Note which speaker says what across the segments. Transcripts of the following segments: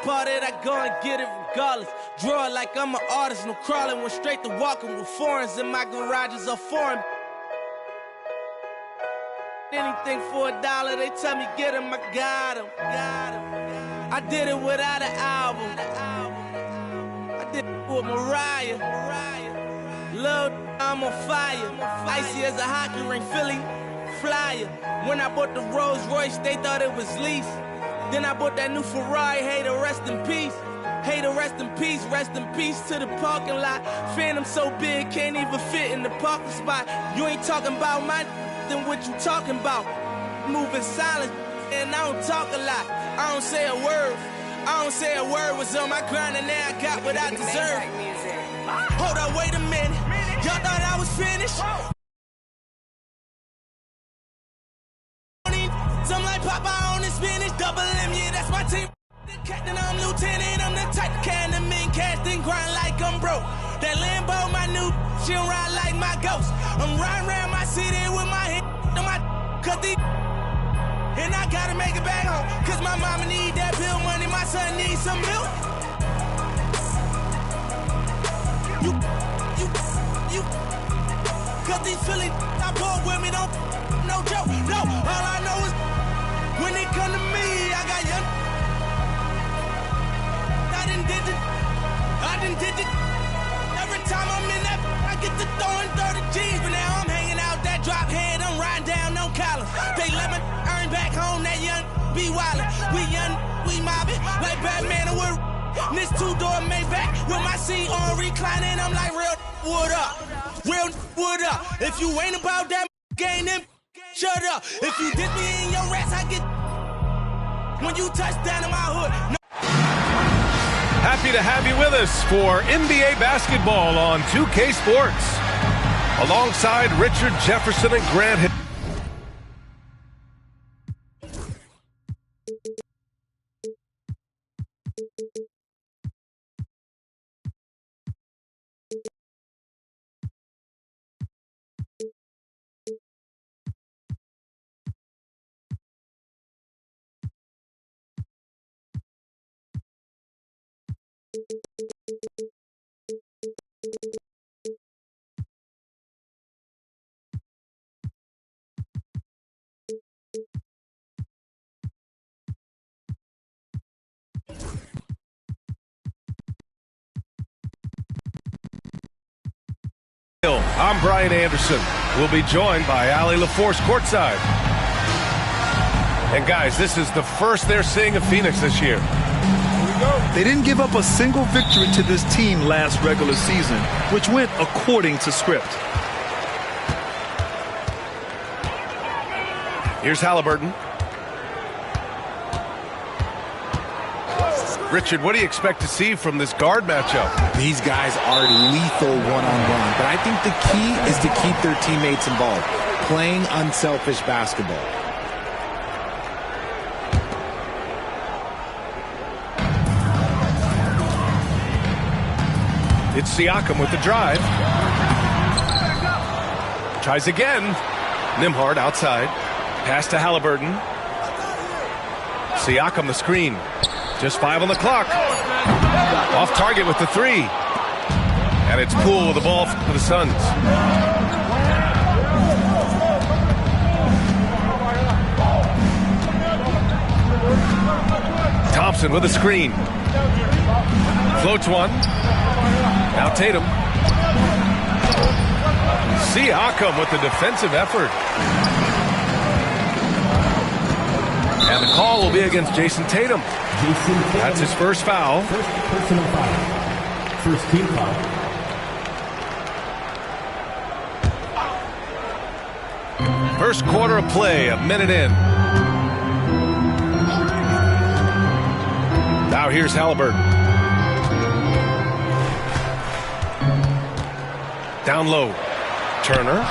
Speaker 1: part it, I go and get it regardless. Draw it like I'm an artist, no crawling. Went straight to walking with foreigns in my garages are foreign. Anything for $1, they tell me get him, I got him. I did it without an album. I did it with Mariah. Lil', I'm on fire. Icy as a hockey ring, Philly flyer. When I bought the Rolls Royce, they thought it was lease. Then I bought that new Ferrari, hey, to rest in peace. Hey, to rest in peace to the parking lot. Phantom so big, can't even fit in the parking spot. You ain't talking about my then what you talking about? Moving silent, and I don't talk a lot. I don't say a word. I don't say a word. Was on my grind and now I got what I deserve. Hold up, wait a minute. Y'all thought I was finished? Some like Popeye on the spinach, double M, yeah, that's my team. Captain, I'm lieutenant, I'm the type of can the men cast and grind like I'm broke. That Lambo, my new, she don't ride like my ghost. I'm riding around my city with my head on my cut these. And I gotta make it back home, cause my mama need that bill money, my son needs some milk. You, cause these Philly, I pull with me, don't, no joke, no. All I know is, when it come to me, I got young. I done did it. Every time I'm in that, I get to throwing 30 G's, but now I'm hanging out that drop head, I'm riding down no collar. They let me earn back home, that young be wildin'. We young, we mobbin', like Batman or wood. This two-door Maybach with my seat on reclining, I'm like, real wood up. Real wood up. If you ain't about that game, then shut up. If you dip me in your rats, I get when you touch down in my hood. No.
Speaker 2: Happy to have you with us for NBA basketball on 2K Sports. Alongside Richard Jefferson and Grant Hill. I'm Brian Anderson. We'll be joined by Allie LaForce courtside. And guys, this is the first they're seeing of Phoenix this year.
Speaker 3: They didn't give up a single victory to this team last regular season, which went according to script.
Speaker 2: Here's Halliburton. Richard, what do you expect to see from this guard matchup?
Speaker 4: These guys are lethal one-on-one, but I think the key is to keep their teammates involved, playing unselfish basketball.
Speaker 2: It's Siakam with the drive. Tries again. Nembhard outside. Pass to Halliburton. Siakam the screen. Just 5 on the clock. Off target with the 3. And it's Poole with the ball for the Suns. Thompson with a screen. Floats one. Now Tatum. Siakam with the defensive effort. And the call will be against Jason Tatum. That's his first foul.
Speaker 5: First personal foul. First team foul.
Speaker 2: First quarter of play, a minute in. Now here's Halliburton. Down low. Turner.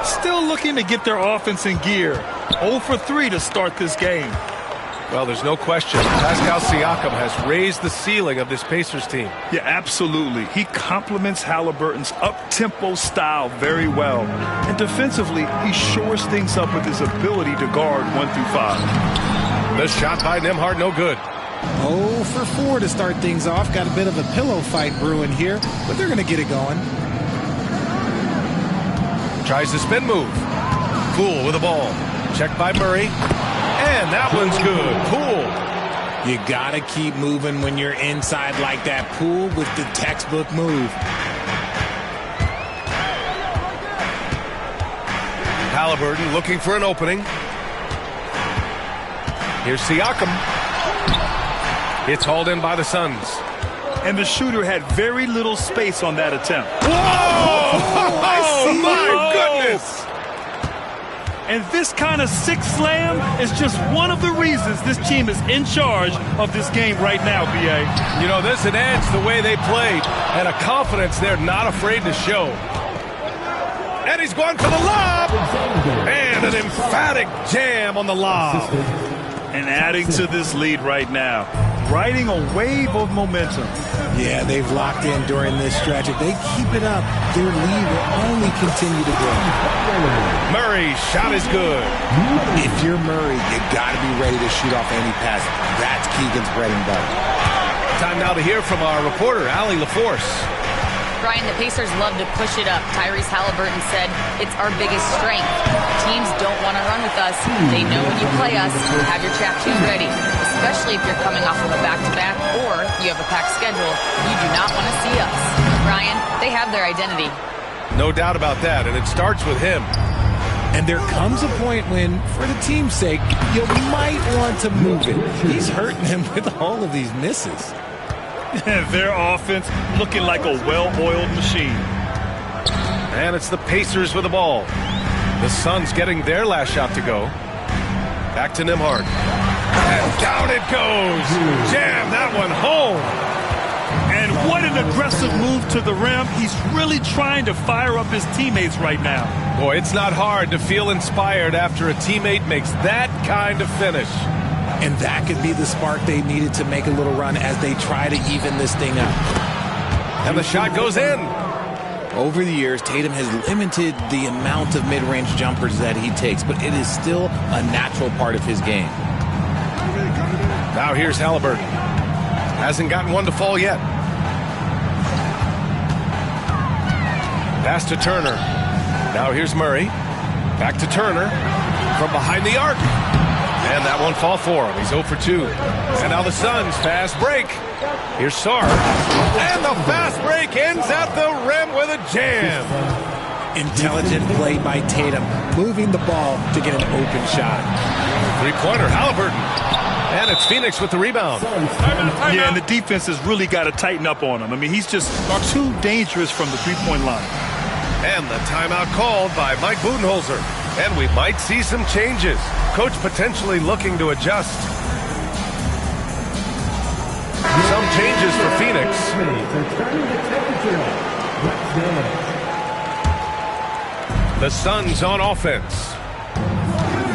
Speaker 3: Still looking to get their offense in gear. 0 for 3 to start this game.
Speaker 2: Well, there's no question. Pascal Siakam has raised the ceiling of this Pacers team.
Speaker 3: Yeah, absolutely. He complements Halliburton's up-tempo style very well. And defensively, he shores things up with his ability to guard 1 through 5.
Speaker 2: The shot by Nembhard, no good.
Speaker 4: 0 for 4 to start things off. Got a bit of a pillow fight brewing here, but they're going to get it going.
Speaker 2: Tries the spin move. Poole with the ball. Checked by Murray. And that one's good. Poole.
Speaker 4: You got to keep moving when you're inside like that. Poole with the textbook move.
Speaker 2: Halliburton looking for an opening. Here's Siakam. It's hauled in by the Suns.
Speaker 3: And the shooter had very little space on that attempt.
Speaker 2: Whoa! Oh, my goodness!
Speaker 3: And this kind of sick slam is just one of the reasons this team is in charge of this game right now, B.A.
Speaker 2: You know, there's an edge the way they played and a confidence they're not afraid to show. And he's going for the lob! And an emphatic jam on the lob.
Speaker 3: And adding to this lead right now, riding a wave of momentum.
Speaker 4: Yeah, they've locked in during this stretch. If they keep it up, their lead will only continue to grow.
Speaker 2: Murray's shot is good.
Speaker 4: If you're Murray, you got to be ready to shoot off any pass. That's Keegan's bread and butter.
Speaker 2: Time now to hear from our reporter, Allie LaForce.
Speaker 6: Brian, the Pacers love to push it up. Tyrese Halliburton said, it's our biggest strength. Teams don't want to run with us. They know when you play us, have your trap shoes ready. Especially if you're coming off of a back-to-back or you have a packed schedule. You do not want to see us. Brian, they have their identity.
Speaker 2: No doubt about that, and it starts with him.
Speaker 4: And there comes a point when, for the team's sake, you might want to move it. He's hurting them with all of these misses.
Speaker 3: Their offense looking like a well-oiled machine.
Speaker 2: And it's the Pacers with the ball. The Suns getting their last shot to go. Back to Nembhard. And down it goes. Jam that one home.
Speaker 3: And what an aggressive move to the rim. He's really trying to fire up his teammates right now.
Speaker 2: Boy, it's not hard to feel inspired after a teammate makes that kind of finish.
Speaker 4: And that could be the spark they needed to make a little run as they try to even this thing up.
Speaker 2: And the shot goes in.
Speaker 4: Over the years, Tatum has limited the amount of mid-range jumpers that he takes, but it is still a natural part of his game.
Speaker 2: Now here's Halliburton. Hasn't gotten one to fall yet. Pass to Turner. Now here's Murray. Back to Turner. From behind the arc. And that won't fall for him. He's 0 for 2. And now the Suns fast break. Here's Sarr. And the fast break ends at the rim with a jam.
Speaker 4: Intelligent play by Tatum, moving the ball to get an open shot.
Speaker 2: Three-pointer, Halliburton. And it's Phoenix with the rebound.
Speaker 3: Yeah, and the defense has really got to tighten up on him. I mean, he's just too dangerous from the three-point line.
Speaker 2: And the timeout called by Mike Budenholzer. And we might see some changes. Coach potentially looking to adjust. Some changes for Phoenix. The Suns on offense.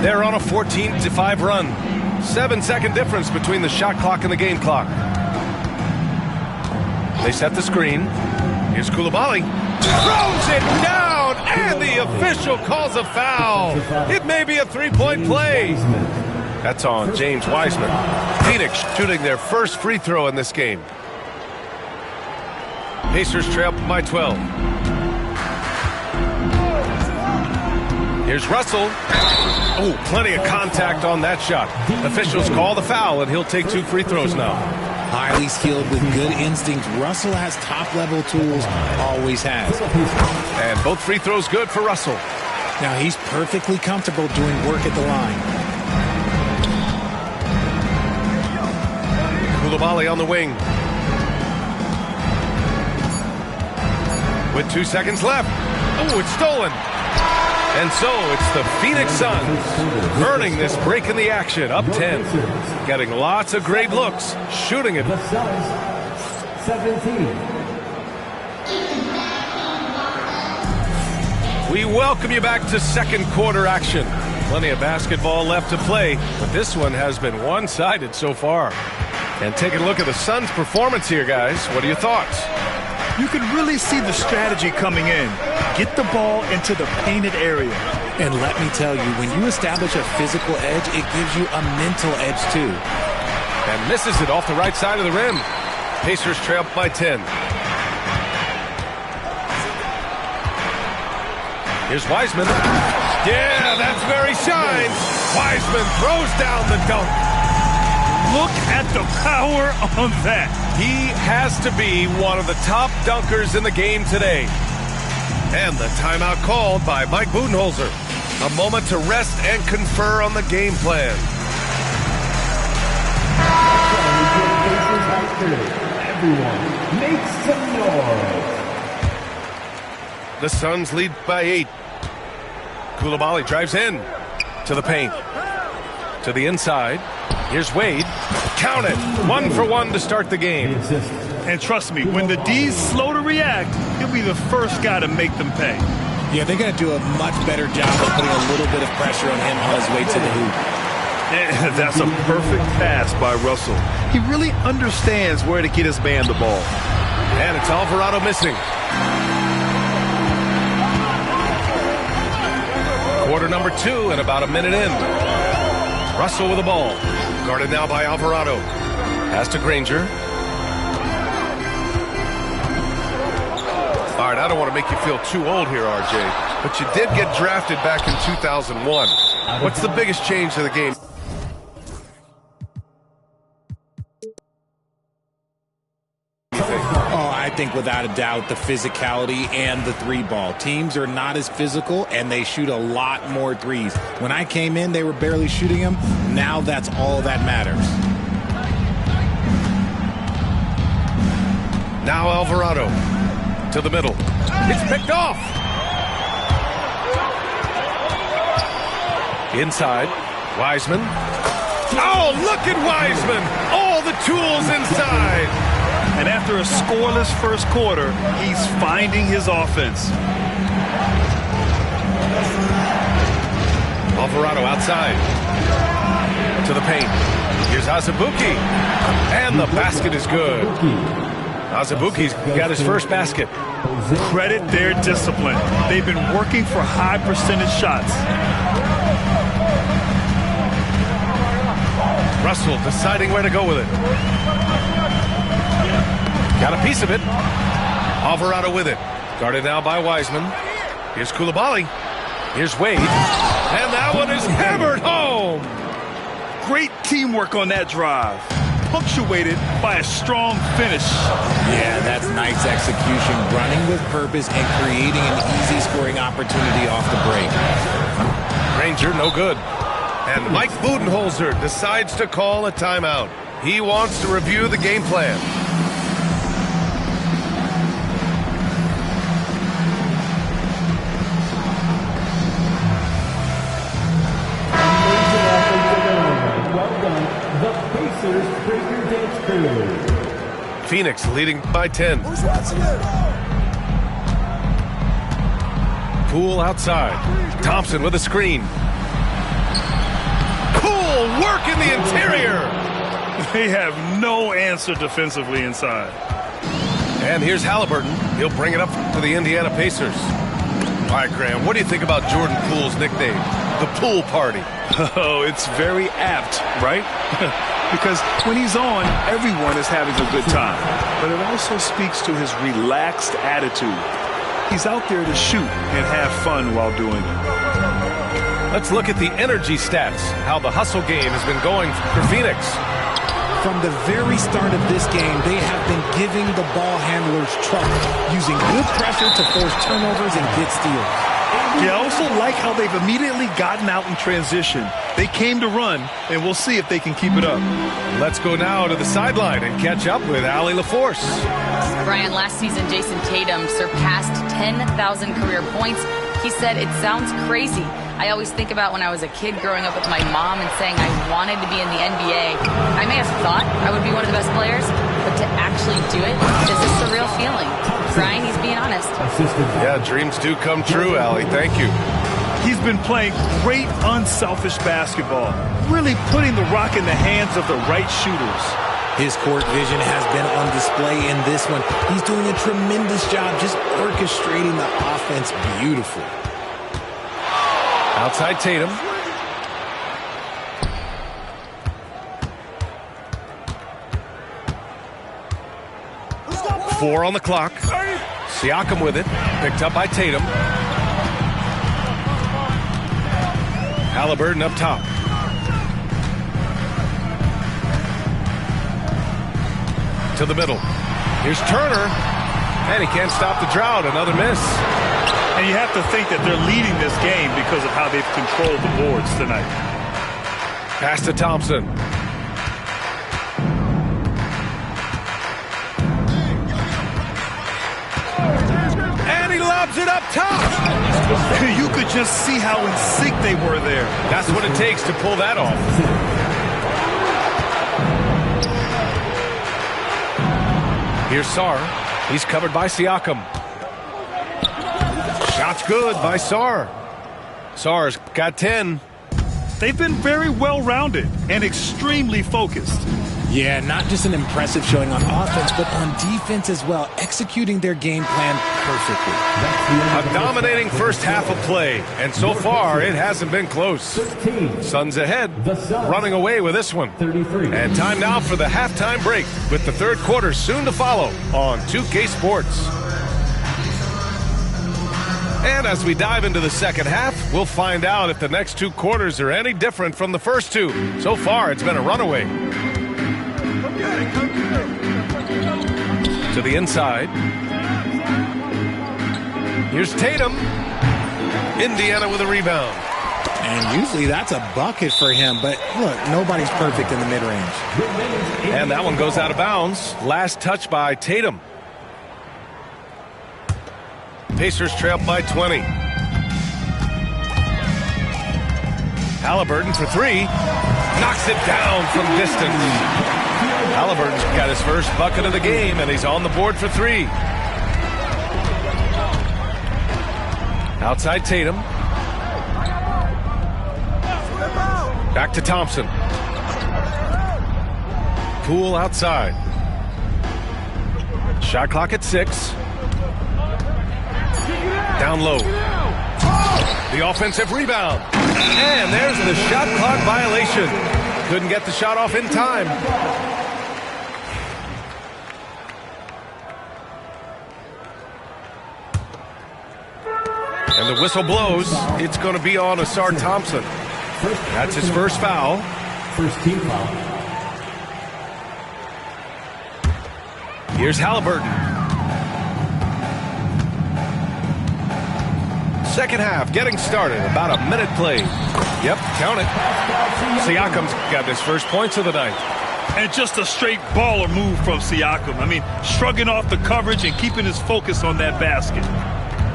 Speaker 2: They're on a 14-5 run. 7-second difference between the shot clock and the game clock. They set the screen. Here's Coulibaly. Throws it down, and the official calls a foul. It may be a three-point play. That's on James Wiseman. Phoenix shooting their first free throw in this game. Pacers trail by 12. Here's Russell. Oh, plenty of contact on that shot. Officials call the foul, and he'll take 2 free throws now.
Speaker 4: Highly skilled with good instincts. Russell has top-level tools, always has.
Speaker 2: And both free throws good for Russell.
Speaker 4: Now he's perfectly comfortable doing work at the line.
Speaker 2: Coulibaly on the wing. With 2 seconds left. Oh, it's stolen. And so it's the Phoenix Suns earning this break in the action, up 10. Getting lots of great looks, shooting it.
Speaker 5: 17.
Speaker 2: We welcome you back to second quarter action. Plenty of basketball left to play, but this one has been one-sided so far. And taking a look at the Suns' performance here, guys. What are your thoughts?
Speaker 3: You can really see the strategy coming in. Get the ball into the painted area.
Speaker 4: And let me tell you, when you establish a physical edge, it gives you a mental edge too.
Speaker 2: And misses it off the right side of the rim. Pacers trail by 10. Here's Wiseman. Yeah, that's where he shines. Wiseman throws down the dunk.
Speaker 3: Look at the power on that.
Speaker 2: He has to be one of the top dunkers in the game today. And the timeout called by Mike Budenholzer. A moment to rest and confer on the game plan.
Speaker 5: Everyone, make some noise.
Speaker 2: The Suns lead by 8. Coulibaly drives in to the paint. To the inside. Here's Wade. Count it. 1 for 1 to start the game.
Speaker 3: And trust me, when the D's slow to react, he'll be the first guy to make them pay.
Speaker 4: Yeah, they're going to do a much better job of putting a little bit of pressure on him on his way to the hoop.
Speaker 3: And that's a perfect pass by Russell. He really understands where to get his man the ball.
Speaker 2: And it's Alvarado missing. Quarter number 2 and about a minute in. Russell with the ball. Guarded now by Alvarado. Pass to Granger. All right, I don't want to make you feel too old here, RJ, but you did get drafted back in 2001. What's the biggest change to the game?
Speaker 4: I think without a doubt the physicality and the 3-ball. Teams are not as physical and they shoot a lot more threes. When I came in, they were barely shooting them. Now that's all that matters.
Speaker 2: Now Alvarado to the middle. It's picked off. Inside, Wiseman. Oh, look at Wiseman. All the tools inside.
Speaker 3: And after a scoreless first quarter, he's finding his offense.
Speaker 2: Alvarado outside. To the paint. Here's Azubuike. And the basket is good. Azubuike's got his first basket.
Speaker 3: Credit their discipline. They've been working for high percentage shots.
Speaker 2: Russell deciding where to go with it. Got a piece of it. Alvarado with it. Guarded now by Wiseman. Here's Coulibaly. Here's Wade. And that one is hammered home.
Speaker 3: Great teamwork on that drive. Punctuated by a strong finish.
Speaker 4: Yeah, that's nice execution. Running with purpose and creating an easy scoring opportunity off the break.
Speaker 2: Granger, no good. And Mike Budenholzer decides to call a timeout. He wants to review the game plan. Phoenix leading by 10. Poole outside. Thompson with a screen. Poole work in the interior.
Speaker 3: They have no answer defensively inside.
Speaker 2: And here's Halliburton. He'll bring it up to the Indiana Pacers. All right, Graham, what do you think about Jordan Poole's nickname, the Pool Party?
Speaker 3: Oh, it's very apt, right? Because when he's on, everyone is having a good time. But it also speaks to his relaxed attitude. He's out there to shoot and have fun while doing it.
Speaker 2: Let's look at the energy stats, how the hustle game has been going for Phoenix.
Speaker 4: From the very start of this game, they have been giving the ball handlers trouble, using good pressure to force turnovers and get steals.
Speaker 3: Yeah, I also like how they've immediately gotten out in transition. They came to run, and we'll see if they can keep it up.
Speaker 2: Let's go now to the sideline and catch up with Allie LaForce.
Speaker 6: Brian, last season, Jason Tatum surpassed 10,000 career points. He said, "It sounds crazy. I always think about when I was a kid growing up with my mom and saying I wanted to be in the NBA. I may have thought I would be one of the best players, but to actually do it is a surreal feeling." Brian, he's being honest.
Speaker 2: Yeah, dreams do come true, Allie. Thank you.
Speaker 3: He's been playing great, unselfish basketball, really putting the rock in the hands of the right shooters.
Speaker 4: His court vision has been on display in this one. He's doing a tremendous job just orchestrating the offense beautifully.
Speaker 2: Outside Tatum. 4 on the clock. Siakam with it. Picked up by Tatum. Halliburton up top. To the middle. Here's Turner. And he can't stop the drought. Another miss.
Speaker 3: And you have to think that they're leading this game because of how they've controlled the boards tonight.
Speaker 2: Pass to Thompson. And he lobs it up top.
Speaker 3: You could just see how in sync they were there.
Speaker 2: That's what it takes to pull that off. Here's Sarr. He's covered by Siakam. Shot's good by Sarr. Sarr's got 10.
Speaker 3: They've been very well-rounded and extremely focused.
Speaker 4: Yeah, not just an impressive showing on offense, but on defense as well, executing their game plan perfectly.
Speaker 2: A dominating first half of play, and so far it hasn't been close. Suns ahead, running away with this one. And time now for the halftime break, with the third quarter soon to follow on 2K Sports. And as we dive into the second half, we'll find out if the next 2 quarters are any different from the first 2. So far, it's been a runaway. To the inside. Here's Tatum. Indiana with a rebound.
Speaker 4: And usually that's a bucket for him, but look, nobody's perfect in the mid-range.
Speaker 2: And that one goes out of bounds. Last touch by Tatum. Pacers trail by 20. Halliburton for 3. Knocks it down from distance. Halliburton's got his first bucket of the game, and he's on the board for 3. Outside Tatum. Back to Thompson. Poole outside. Shot clock at 6. Down low. The offensive rebound. And there's the shot clock violation. Couldn't get the shot off in time. And the whistle blows. It's going to be on Asar Thompson. That's his first foul.
Speaker 5: First team foul.
Speaker 2: Here's Halliburton. Second half getting started. About a minute played. Yep, count it. Siakam's got his first points of the night.
Speaker 3: And just a straight baller move from Siakam. I mean, shrugging off the coverage and keeping his focus on that basket.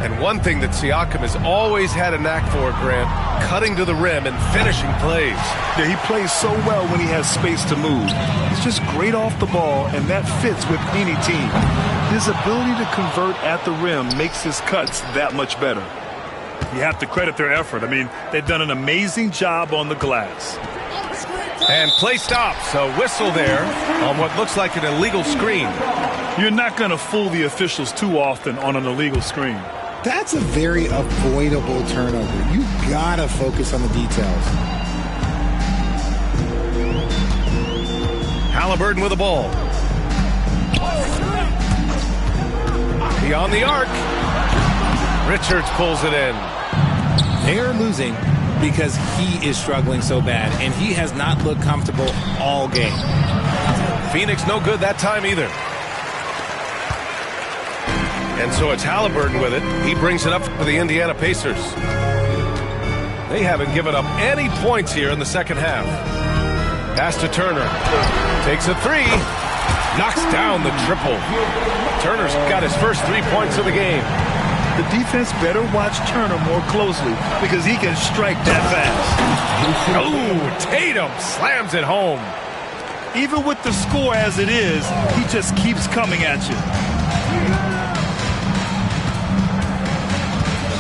Speaker 2: And one thing that Siakam has always had a knack for, Grant, cutting to the rim and finishing plays.
Speaker 3: Yeah, he plays so well when he has space to move. He's just great off the ball, and that fits with any team. His ability to convert at the rim makes his cuts that much better. You have to credit their effort. I mean, they've done an amazing job on the glass.
Speaker 2: And play stops. A whistle there on what looks like an illegal screen.
Speaker 3: You're not going to fool the officials too often on an illegal screen.
Speaker 4: That's a very avoidable turnover. You gotta focus on the details.
Speaker 2: Halliburton with the ball. Beyond the arc. Richards pulls it in.
Speaker 4: They're losing because he is struggling so bad, and he has not looked comfortable all game.
Speaker 2: Phoenix no good that time either. And so it's Halliburton with it. He brings it up for the Indiana Pacers. They haven't given up any points here in the second half. Pass to Turner. Takes a 3. Knocks down the triple. Turner's got his first 3 points of the game.
Speaker 3: The defense better watch Turner more closely because he can strike that fast.
Speaker 2: Oh, Tatum slams it home.
Speaker 3: Even with the score as it is, he just keeps coming at you.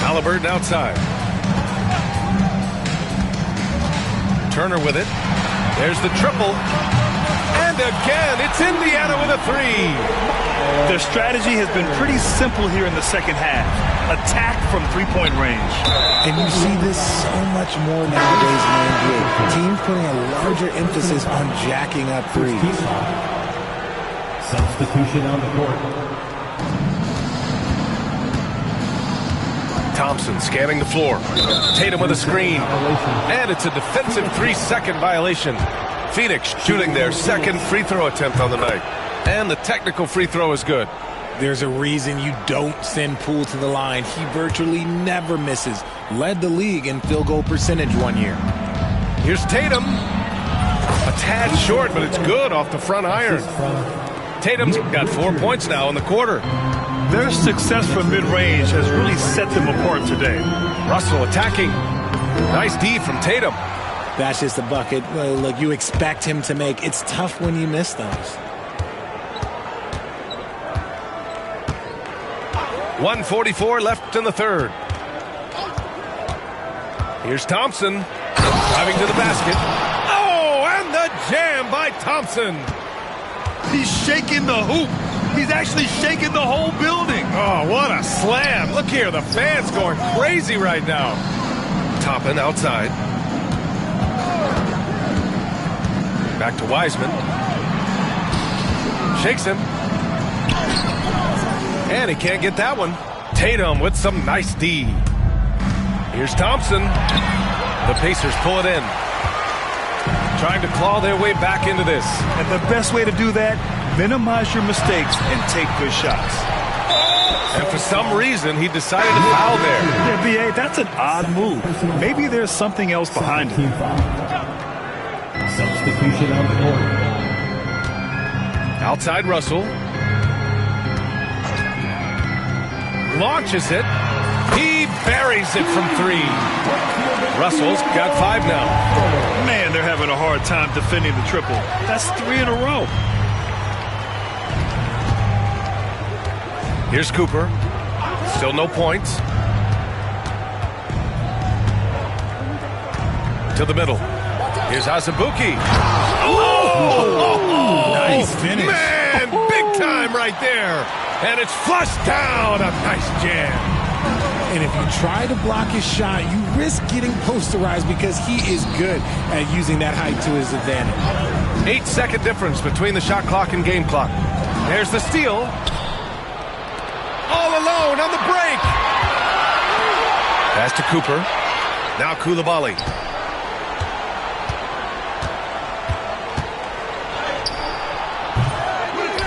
Speaker 2: Halliburton outside. Turner with it. There's the triple. And again, it's Indiana with a 3.
Speaker 3: Their strategy has been pretty simple here in the second half. Attack from three-point range.
Speaker 4: And you see this so much more nowadays in the NBA. Teams putting a larger emphasis on jacking up threes.
Speaker 5: Substitution on the court.
Speaker 2: Thompson scanning the floor. Tatum with a screen. And it's a defensive 3-second violation. Phoenix shooting their second free throw attempt on the night. And the technical free throw is good.
Speaker 4: There's a reason you don't send Poole to the line. He virtually never misses. Led the league in field goal percentage one year.
Speaker 2: Here's Tatum. A tad short, but it's good off the front iron. Tatum's got 4 points now in the quarter.
Speaker 3: Their success from mid-range has really set them apart today.
Speaker 2: Russell attacking. Nice D from Tatum.
Speaker 4: That's just a bucket. Look, you expect him to make. It's tough when you miss those.
Speaker 2: 1:44 left in the third. Here's Thompson driving to the basket. Oh, and the jam by Thompson.
Speaker 3: He's shaking the hoop. He's actually shaking the whole building.
Speaker 2: Oh, what a slam. Look here, the fans going crazy right now. Toppin outside. Back to Wiseman. Shakes him. And he can't get that one. Tatum with some nice D. Here's Thompson. The Pacers pull it in. Trying to claw their way back into this.
Speaker 3: And the best way to do that, minimize your mistakes and take good shots.
Speaker 2: And for some reason, he decided to foul there.
Speaker 3: Yeah, B.A., that's an odd move. Maybe there's something else behind it.
Speaker 5: Substitution on the court.
Speaker 2: Outside Russell. Launches it. He buries it from three. Russell's got 5 now.
Speaker 3: Man, they're having a hard time defending the triple. That's 3 in a row.
Speaker 2: Here's Cooper. Still no points. To the middle. Here's Azubuike. Oh!
Speaker 4: Nice finish.
Speaker 2: Man, big time right there. And it's flushed down. A nice jam.
Speaker 4: And if you try to block his shot, you risk getting posterized because he is good at using that height to his advantage.
Speaker 2: 8-second difference between the shot clock and game clock. There's the steal. All alone on the break. Pass to Cooper. Now Coulibaly.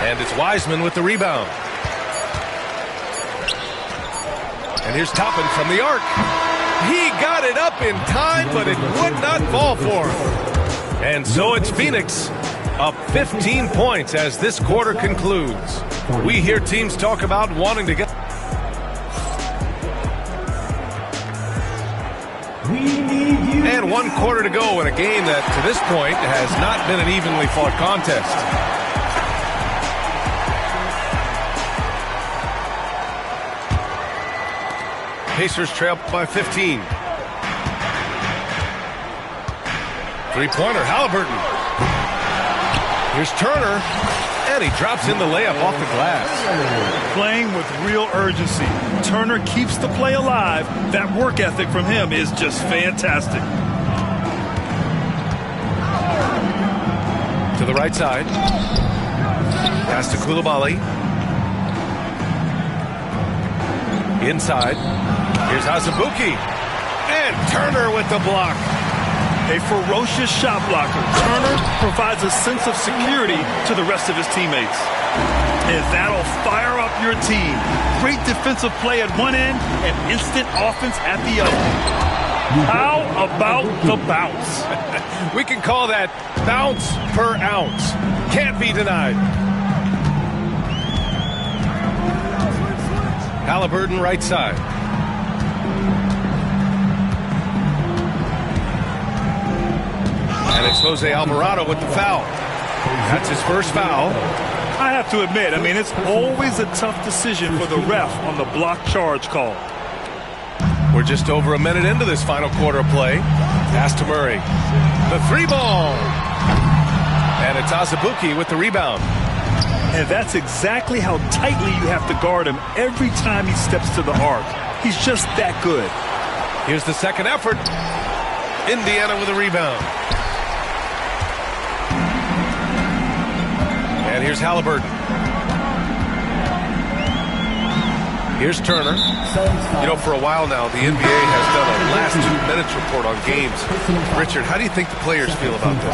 Speaker 2: And it's Wiseman with the rebound. And here's Toppin from the arc. He got it up in time, but it would not fall for him. And so it's Phoenix up 15 points as this quarter concludes. We hear teams talk about wanting to get... And 1 quarter to go in a game that, to this point, has not been an evenly fought contest. Pacers trail by 15. Three-pointer, Halliburton. Here's Turner, and he drops in the layup off the glass.
Speaker 3: Playing with real urgency. Turner keeps the play alive. That work ethic from him is just fantastic.
Speaker 2: To the right side. Pass to Coulibaly. Inside. Here's Azubuike. And Turner with the block.
Speaker 3: A ferocious shot blocker. Turner provides a sense of security to the rest of his teammates. And that'll fire up your team. Great defensive play at one end and instant offense at the other. How about the bounce?
Speaker 2: We can call that bounce per ounce. Can't be denied. Halliburton right side. And it's Jose Alvarado with the foul. That's his first foul.
Speaker 3: I have to admit, it's always a tough decision for the ref on the block charge call.
Speaker 2: We're just over a minute into this final quarter of play. Pass to Murray. The 3-ball. And it's Azubuike with the rebound.
Speaker 3: And that's exactly how tightly you have to guard him every time he steps to the arc. He's just that good.
Speaker 2: Here's the second effort. Indiana with a rebound. And here's Halliburton. Here's Turner. You know, for a while now, the NBA has done a last 2 minutes report on games. Richard, how do you think the players feel about this?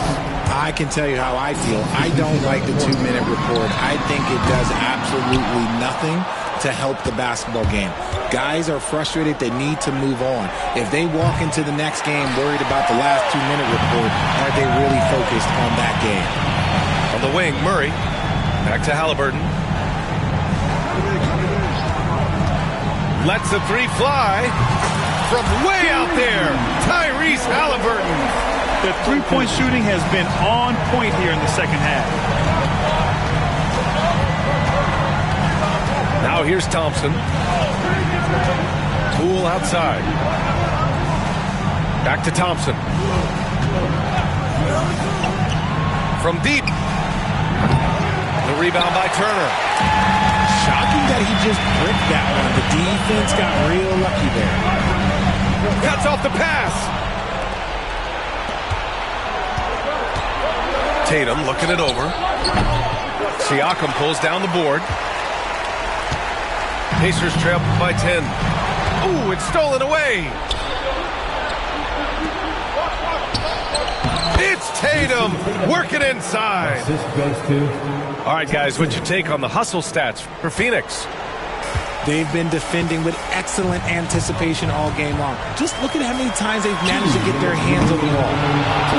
Speaker 4: I can tell you how I feel. I don't like the 2-minute report. I think it does absolutely nothing to help the basketball game. Guys are frustrated. They need to move on. If they walk into the next game worried about the last 2-minute report, are they really focused on that game?
Speaker 2: On the wing, Murray. Back to Halliburton. Lets the three fly from way out there. Tyrese Halliburton.
Speaker 3: The three-point shooting has been on point here in the second half.
Speaker 2: Now here's Thompson. Poole outside. Back to Thompson. From deep. The rebound by Turner.
Speaker 4: Shocking that he just bricked that one. The defense got real lucky there.
Speaker 2: Cuts off the pass. Tatum looking it over. Siakam pulls down the board. Pacers trail by 10. Ooh, it's stolen away. It's Tatum working inside. All right, guys, what's your take on the hustle stats for Phoenix?
Speaker 4: They've been defending with excellent anticipation all game long. Just look at how many times they've managed to get their hands on the ball.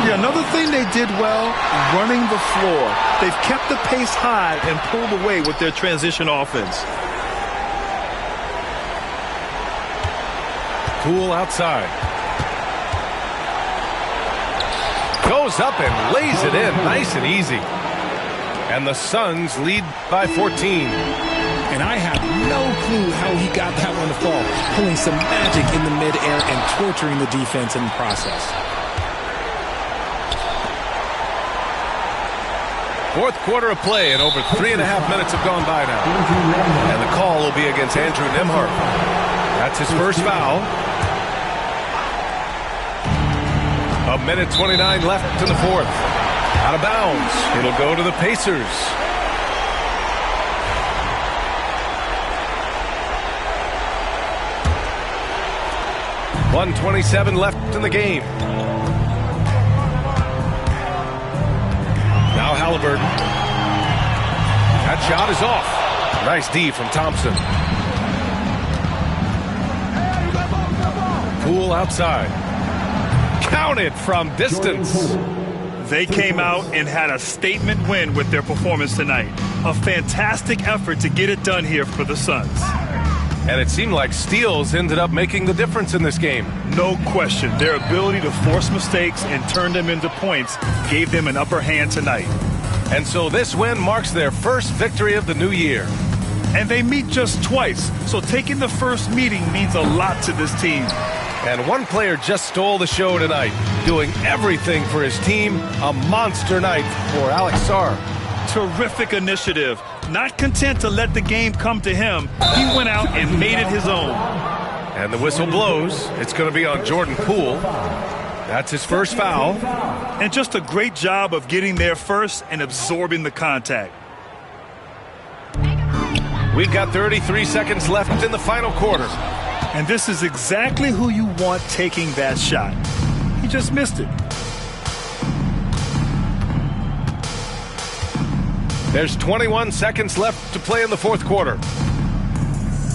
Speaker 3: Yeah, another thing they did well, running the floor. They've kept the pace high and pulled away with their transition offense.
Speaker 2: Poole outside. Goes up and lays it in nice and easy. And the Suns lead by 14.
Speaker 4: And I have no clue how he got that one to fall. Pulling some magic in the midair and torturing the defense in the process.
Speaker 2: Fourth quarter of play, and over 3.5 minutes have gone by now. And the call will be against Andrew Nembhard. That's his first foul. A minute 29 left in the fourth. Out of bounds. It'll go to the Pacers. .127 left in the game. Now Halliburton. That shot is off. Nice D from Thompson. Poole outside. Counted from distance.
Speaker 3: They came out and had a statement win with their performance tonight. A fantastic effort to get it done here for the Suns.
Speaker 2: And it seemed like steals ended up making the difference in this game.
Speaker 3: No question. Their ability to force mistakes and turn them into points gave them an upper hand tonight.
Speaker 2: And so this win marks their first victory of the new year.
Speaker 3: And they meet just twice, so taking the first meeting means a lot to this team.
Speaker 2: And one player just stole the show tonight, doing everything for his team. A monster night for Alex Sarr.
Speaker 3: Terrific initiative. Not content to let the game come to him, he went out and made it his own.
Speaker 2: And the whistle blows. It's going to be on Jordan Poole. That's his first foul.
Speaker 3: And just a great job of getting there first and absorbing the contact.
Speaker 2: We've got 33 seconds left in the final quarter.
Speaker 3: And this is exactly who you want taking that shot. He just missed it.
Speaker 2: There's 21 seconds left to play in the fourth quarter.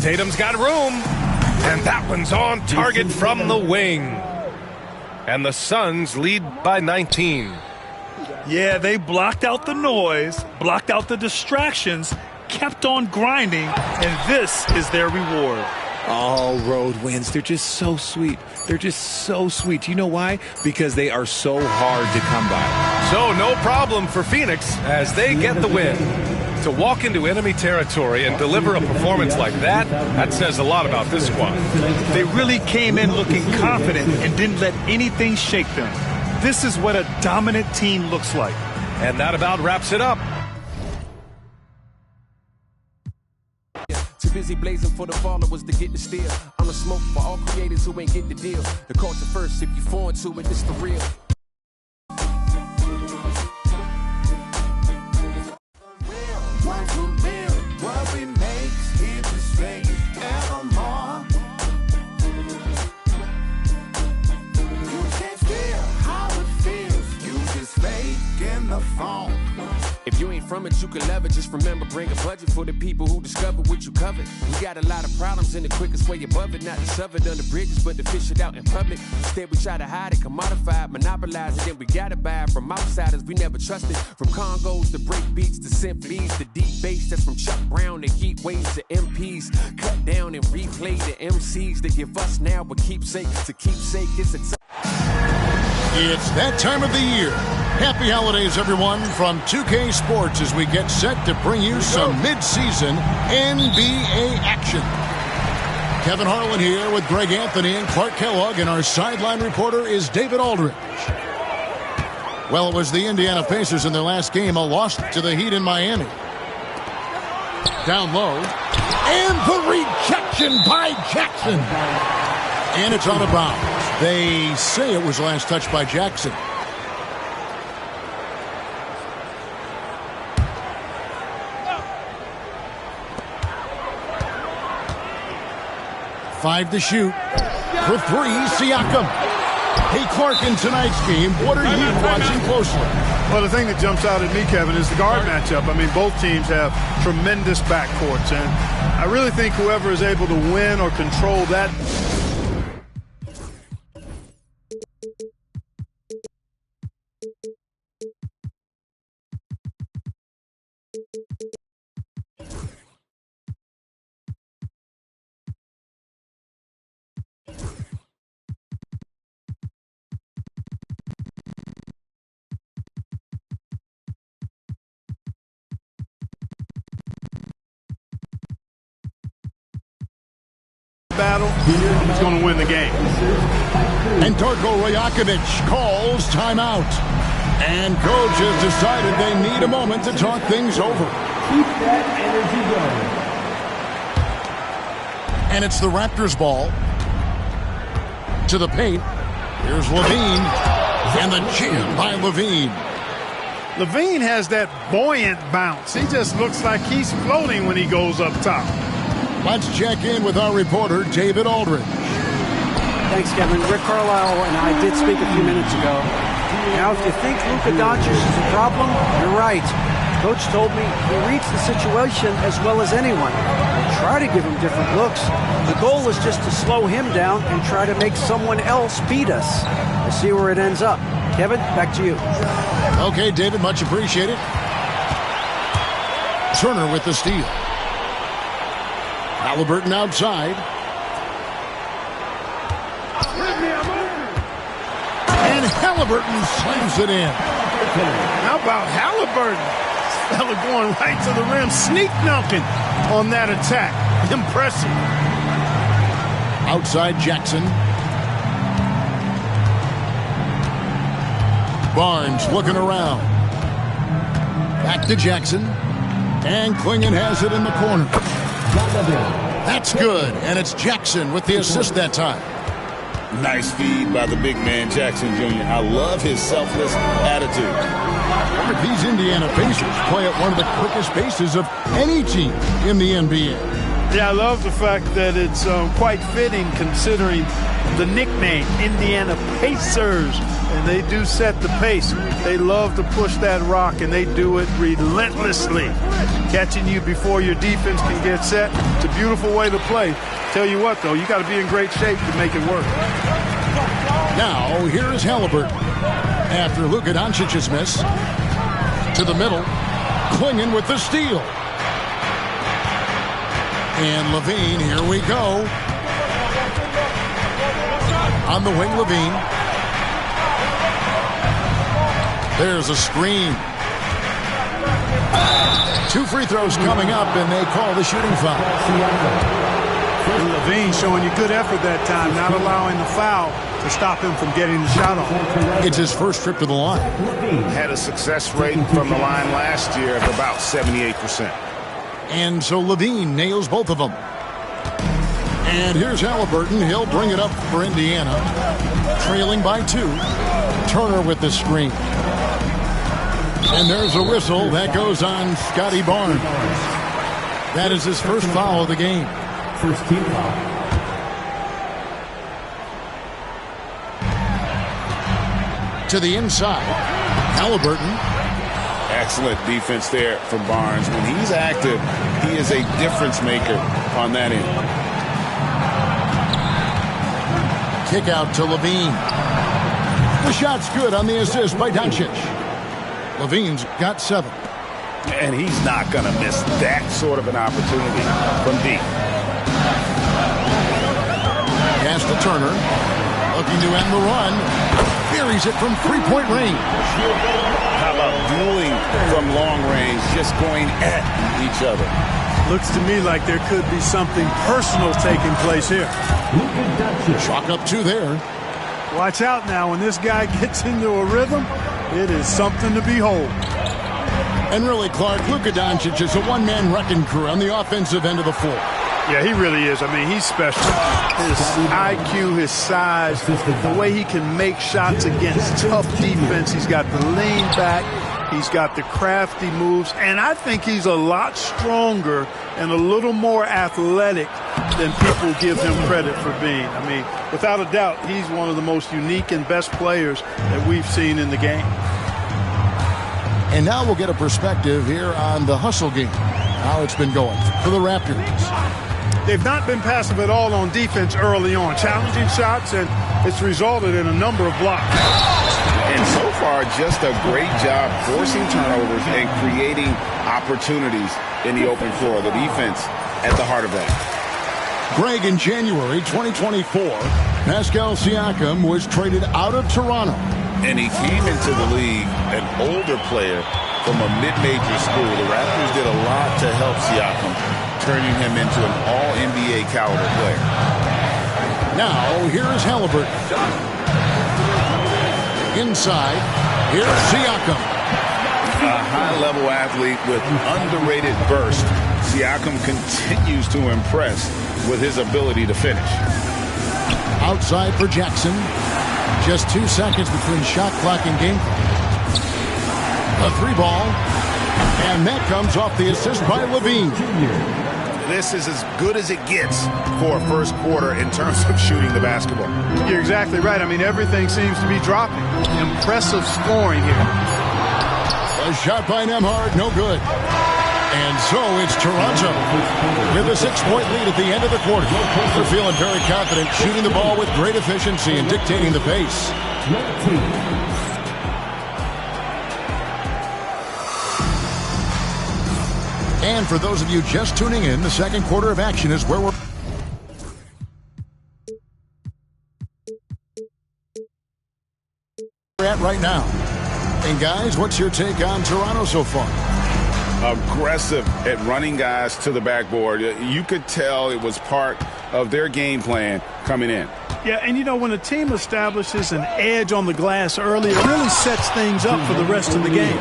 Speaker 2: Tatum's got room. And that one's on target from the wing. And the Suns lead by 19.
Speaker 3: Yeah, they blocked out the noise, blocked out the distractions, kept on grinding, and this is their reward.
Speaker 4: All road wins. They're just so sweet. They're just so sweet. You know why? Because they are so hard to come by.
Speaker 2: So no problem for Phoenix as they get the win. To walk into enemy territory and deliver a performance like that, that says a lot about this squad.
Speaker 3: They really came in looking confident and didn't let anything shake them. This is what a dominant team looks like.
Speaker 2: And that about wraps it up.
Speaker 7: Too busy blazing for the followers to get the steal. I'm the smoke for all creators who ain't get the deal. The culture first, if you foreign to it, it's the real.
Speaker 8: build what we makes here to stay evermore. You can't feel how it feels. You just fake in the phone.
Speaker 7: If you ain't from it, you can love it. Just remember, bring a budget for the people who discover what you covered. We got a lot of problems, and the quickest way above it, not to shove it under bridges, but to fish it out in public. Instead, we try to hide it, commodify it, monopolize it, then we gotta buy it from outsiders we never trusted. From Congos to break beats to symphonies to deep bass, that's from Chuck Brown to heat waves to MPs. Cut down and replay the MCs that give us now a keepsake. To keepsake, it's a
Speaker 9: It's that time of the year. Happy holidays, everyone, from 2K Sports as we get set to bring you some mid-season NBA action. Kevin Harlan here with Greg Anthony and Clark Kellogg, and our sideline reporter is David Aldridge. Well, it was the Indiana Pacers in their last game, a loss to the Heat in Miami. Down low, and the rejection by Jackson. And it's out of bounds. They say it was last touched by Jackson. Five to shoot. For three, Siakam. Hey, Clark, in tonight's game, what are you watching closely?
Speaker 10: Well, the thing that jumps out at me, Kevin, is the guard matchup. I mean, both teams have tremendous backcourts, and I really think whoever is able to win or control that. Battle, he's going to win the game.
Speaker 9: And Darko Rajakovic calls timeout. And coach has decided they need a moment to talk things over.
Speaker 5: Keep that energy going.
Speaker 9: And it's the Raptors ball. To the paint. Here's Levine. And the jam by Levine.
Speaker 10: Levine has that buoyant bounce. He just looks like he's floating when he goes up top.
Speaker 9: Let's check in with our reporter, David Aldridge.
Speaker 11: Thanks, Kevin. Rick Carlisle and I did speak a few minutes ago. Now, if you think Luka Doncic is a problem, you're right. Coach told me he reads the situation as well as anyone. We'll try to give him different looks. The goal is just to slow him down and try to make someone else beat us. We'll see where it ends up. Kevin, back to you.
Speaker 9: Okay, David, much appreciated. Turner with the steal. Halliburton outside. And Halliburton slams it in.
Speaker 10: How about Halliburton? This fella going right to the rim, sneak dunking on that attack. Impressive.
Speaker 9: Outside Jackson. Barnes looking around. Back to Jackson. And Klingon has it in the corner. That's good, and it's Jackson with the assist that time.
Speaker 12: Nice feed by the big man, Jackson Jr. I love his selfless attitude.
Speaker 9: These Indiana Pacers play at one of the quickest paces of any team in the NBA.
Speaker 10: Yeah, I love the fact that it's quite fitting considering the nickname, Indiana Pacers. And they do set the pace. They love to push that rock, and they do it relentlessly. Catching you before your defense can get set. It's a beautiful way to play. Tell you what, though, you got to be in great shape to make it work.
Speaker 9: Now, here is Halliburton. After Luka Doncic's miss. To the middle. Klingon with the steal. And Levine, here we go. On the wing, Levine. There's a screen. 2 free throws coming up, and they call the shooting foul.
Speaker 10: Levine showing you good effort that time, not allowing the foul to stop him from getting the shot off.
Speaker 9: It's his first trip to the line.
Speaker 12: Had a success rate from the line last year of about 78%.
Speaker 9: And so Levine nails both of them. And here's Halliburton. He'll bring it up for Indiana. Trailing by 2. Turner with the screen. And there's a whistle that goes on Scotty Barnes. That is his first foul of the game.
Speaker 5: First team foul.
Speaker 9: To the inside. Halliburton.
Speaker 12: Excellent defense there from Barnes. When he's active, he is a difference maker on that end.
Speaker 9: Kick out to Levine. The shot's good on the assist by Doncic. Levine's got 7.
Speaker 12: And he's not going to miss that sort of an opportunity from deep.
Speaker 9: Pass to Turner. Looking to end the run. Buries it from three-point range.
Speaker 12: How about dueling from long range, just going at each other?
Speaker 10: Looks to me like there could be something personal taking place here.
Speaker 9: Chalk up 2 there.
Speaker 10: Watch out now. When this guy gets into a rhythm, it is something to behold.
Speaker 9: And really, Clark, Luka Doncic is a one-man wrecking crew on the offensive end of the floor.
Speaker 10: Yeah, he really is. I mean, he's special. His IQ, his size, the way he can make shots against tough defense. He's got the lean back. He's got the crafty moves. And I think he's a lot stronger and a little more athletic than people give him credit for being. I mean, without a doubt, he's one of the most unique and best players that we've seen in the game.
Speaker 9: And now we'll get a perspective here on the hustle game, how it's been going for the Raptors.
Speaker 10: They've not been passive at all on defense early on, challenging shots, and it's resulted in a number of blocks.
Speaker 12: And so far, just a great job forcing turnovers and creating opportunities in the open floor. The defense at the heart of that.
Speaker 9: Greg, in January 2024, Pascal Siakam was traded out of Toronto.
Speaker 12: And he came into the league an older player from a mid-major school. The Raptors did a lot to help Siakam, turning him into an all-NBA caliber player.
Speaker 9: Now, here's Halliburton. Inside, here's Siakam.
Speaker 12: A high-level athlete with underrated burst. Siakam continues to impress with his ability to finish.
Speaker 9: Outside for Jackson. Just 2 seconds between shot clock and game clock. A 3-ball. And that comes off the assist by Levine.
Speaker 12: This is as good as it gets for a first quarter in terms of shooting the basketball.
Speaker 10: You're exactly right. I mean, everything seems to be dropping. Impressive scoring here.
Speaker 9: A shot by Nembhard, no good. And so it's Toronto with a 6-point lead at the end of the quarter. They're feeling very confident, shooting the ball with great efficiency and dictating the pace. And for those of you just tuning in, the second quarter of action is where we're at right now. And guys, what's your take on Toronto so far?
Speaker 12: Aggressive at running guys to the backboard. You could tell it was part of their game plan coming in.
Speaker 10: Yeah, and you know, when a team establishes an edge on the glass early, it really sets things up for the rest of the game.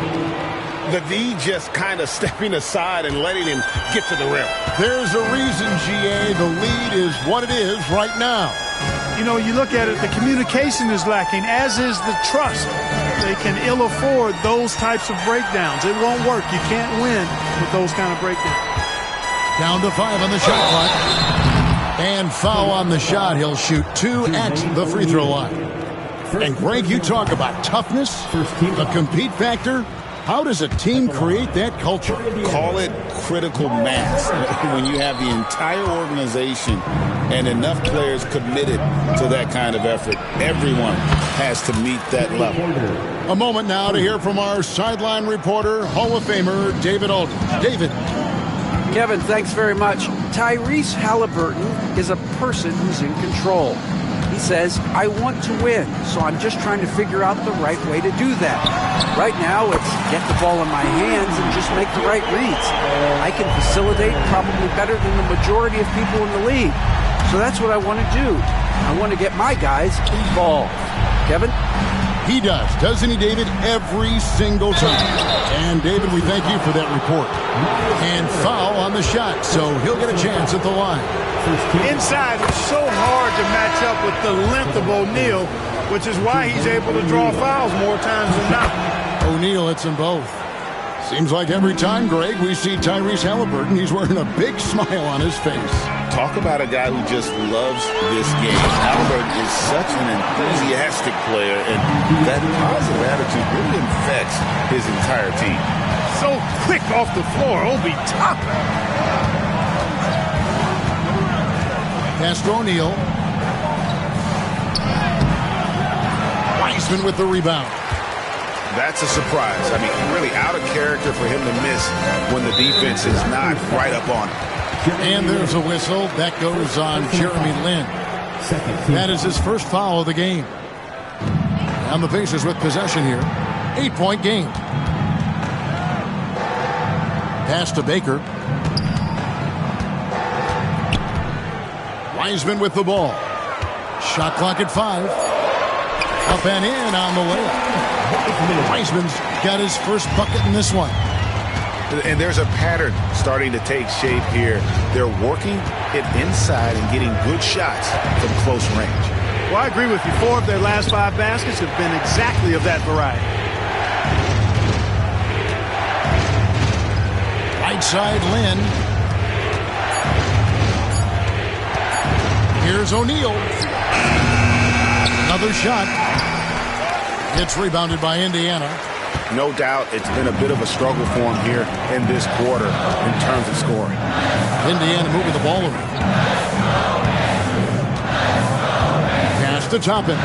Speaker 12: The D just kind of stepping aside and letting him get to the rim.
Speaker 9: There's a reason, GA, the lead is what it is right now.
Speaker 10: You know, you look at it, the communication is lacking, as is the trust. They can ill afford those types of breakdowns. It won't work. You can't win with those kind of breakdowns.
Speaker 9: Down to 5 on the shot clock. And foul on the shot. He'll shoot 2 at the free throw line. And Greg, you talk about toughness, the compete factor. How does a team create that culture?
Speaker 12: Call it critical mass. When you have the entire organization and enough players committed to that kind of effort, everyone has to meet that level.
Speaker 9: A moment now to hear from our sideline reporter, Hall of Famer David Aldridge. David.
Speaker 11: Kevin, thanks very much. Tyrese Halliburton is a person who's in control. He says, I want to win, so I'm just trying to figure out the right way to do that. Right now, it's get the ball in my hands and just make the right reads. I can facilitate probably better than the majority of people in the league. So that's what I want to do. I want to get my guys involved. Kevin?
Speaker 9: He does, doesn't he, David? Every single time. And, David, we thank you for that report. And foul on the shot, so he'll get a chance at the line.
Speaker 10: Inside, it's so hard to match up with the length of O'Neal, which is why he's able to draw fouls more times than not.
Speaker 9: O'Neal hits them both. Seems like every time, Greg, we see Tyrese Halliburton, he's wearing a big smile on his face.
Speaker 12: Talk about a guy who just loves this game. Halliburton is such an enthusiastic player, and that positive attitude really infects his entire team.
Speaker 3: So quick off the floor, Obi Toppin.
Speaker 9: Pass to O'Neal. Wiseman with the rebound.
Speaker 12: That's a surprise. I mean, really out of character for him to miss when the defense is not right up on him.
Speaker 9: And there's a whistle. That goes on Jeremy Lin. That is his first foul of the game. And the Pacers with possession here. 8-point game. Pass to Baker. Wiseman with the ball. Shot clock at 5. Up and in on the way. Wiseman's got his first bucket in this one.
Speaker 12: And there's a pattern starting to take shape here. They're working it inside and getting good shots from close range.
Speaker 10: Well, I agree with you. 4 of their last 5 baskets have been exactly of that variety.
Speaker 9: Right side, Lin. Here's O'Neal. Another shot. It's rebounded by Indiana.
Speaker 12: No doubt it's been a bit of a struggle for him here in this quarter in terms of scoring.
Speaker 9: Indiana moving the ball around. Pass to Toppin.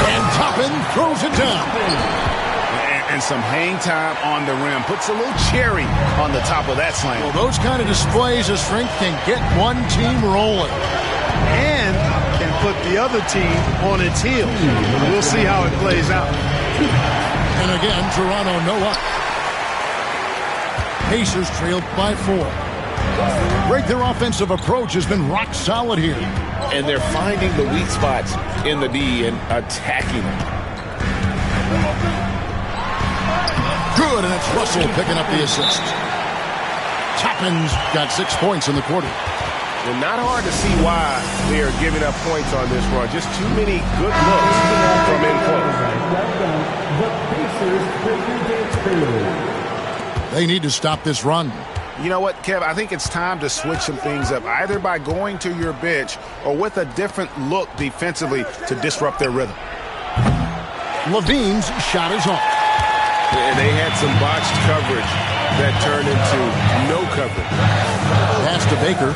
Speaker 9: And Toppin throws it down.
Speaker 12: And some hang time on the rim. Puts a little cherry on the top of that slam.
Speaker 9: Well, those kind of displays of strength can get one team rolling.
Speaker 10: And can put the other team on its heels. We'll see how it plays out.
Speaker 9: And again, Toronto no up. Pacers trailed by 4. Greg, their offensive approach has been rock solid here.
Speaker 12: And they're finding the weak spots in the D and attacking them.
Speaker 9: Good, and it's Russell picking up the assist. Toppin's got 6 points in the quarter.
Speaker 2: Well, not hard to see why they are giving up points on this run. Just too many good looks from in close.
Speaker 9: They need to stop this run.
Speaker 12: You know what, Kev? I think it's time to switch some things up, either by going to your bench or with a different look defensively to disrupt their rhythm.
Speaker 9: Levine's shot is off.
Speaker 2: And they had some botched coverage that turned into no coverage.
Speaker 9: Pass to Baker.